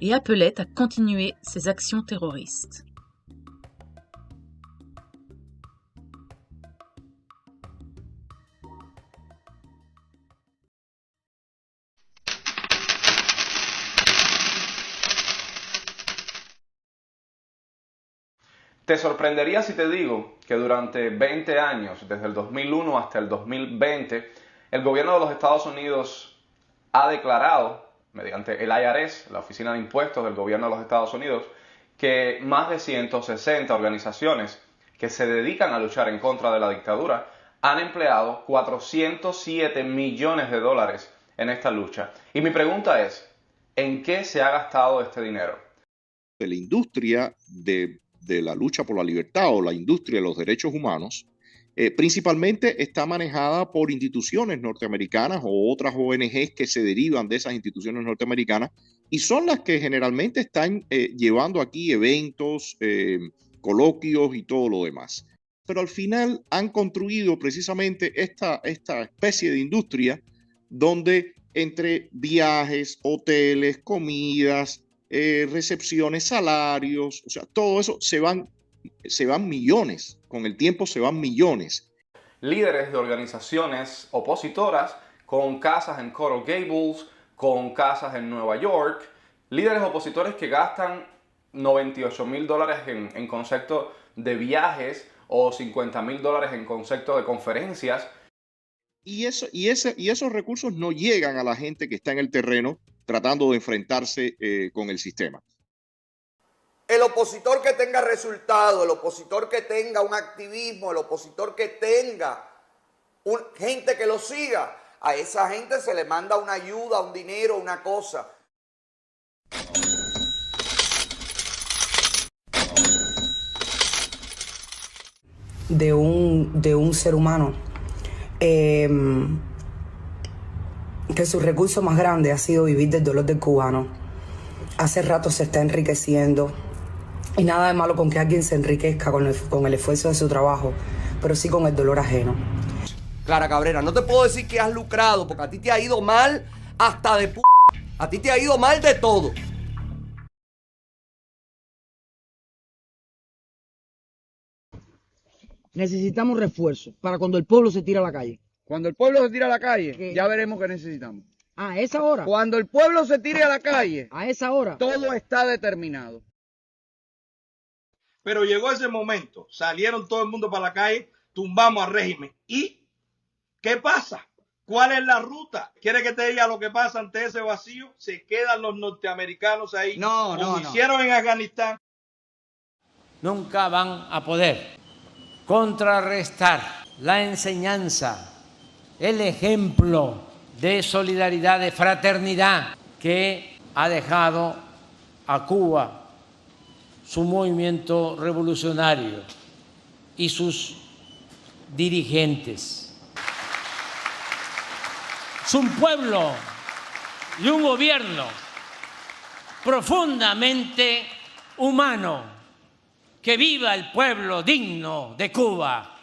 et appelait à continuer ses actions terroristes. Te sorprendería si te digo que durante 20 años, desde el 2001 hasta el 2020, el gobierno de los Estados Unidos ha declarado, mediante el IRS, la Oficina de Impuestos del gobierno de los Estados Unidos, que más de 160 organizaciones que se dedican a luchar en contra de la dictadura han empleado 407 millones de dólares en esta lucha. Y mi pregunta es, ¿en qué se ha gastado este dinero? De la industria de la lucha por la libertad o la industria de los derechos humanos, principalmente está manejada por instituciones norteamericanas o otras ONGs que se derivan de esas instituciones norteamericanas y son las que generalmente están llevando aquí eventos, coloquios y todo lo demás. Pero al final han construido precisamente esta especie de industria donde entre viajes, hoteles, comidas, recepciones, salarios, o sea, todo eso se van millones, con el tiempo se van millones. Líderes de organizaciones opositoras con casas en Coral Gables, con casas en Nueva York, líderes opositores que gastan $98,000 en concepto de viajes o $50,000 en concepto de conferencias. Y esos recursos no llegan a la gente que está en el terreno tratando de enfrentarse con el sistema. El opositor que tenga resultado, el opositor que tenga un activismo, el opositor que tenga gente que lo siga, a esa gente se le manda una ayuda, un dinero, una cosa. De un ser humano que su recurso más grande ha sido vivir del dolor del cubano. Hace rato se está enriqueciendo y nada de malo con que alguien se enriquezca con el esfuerzo de su trabajo, pero sí con el dolor ajeno. Clara Cabrera, no te puedo decir que has lucrado porque a ti te ha ido mal hasta de a ti te ha ido mal de todo. Necesitamos refuerzo para cuando el pueblo se tira a la calle. Cuando el pueblo se tira a la calle, ya veremos qué necesitamos. ¿A esa hora? Cuando el pueblo se tire a la calle, ¿a esa hora? Todo está determinado. Pero llegó ese momento, salieron todo el mundo para la calle, tumbamos al régimen. ¿Y qué pasa? ¿Cuál es la ruta? ¿Quiere que te diga lo que pasa ante ese vacío? Se quedan los norteamericanos ahí, como hicieron en Afganistán. Nunca van a poder contrarrestar la enseñanza, el ejemplo de solidaridad, de fraternidad que ha dejado a Cuba su movimiento revolucionario y sus dirigentes. Es un pueblo y un gobierno profundamente humano. ¡Que viva el pueblo digno de Cuba!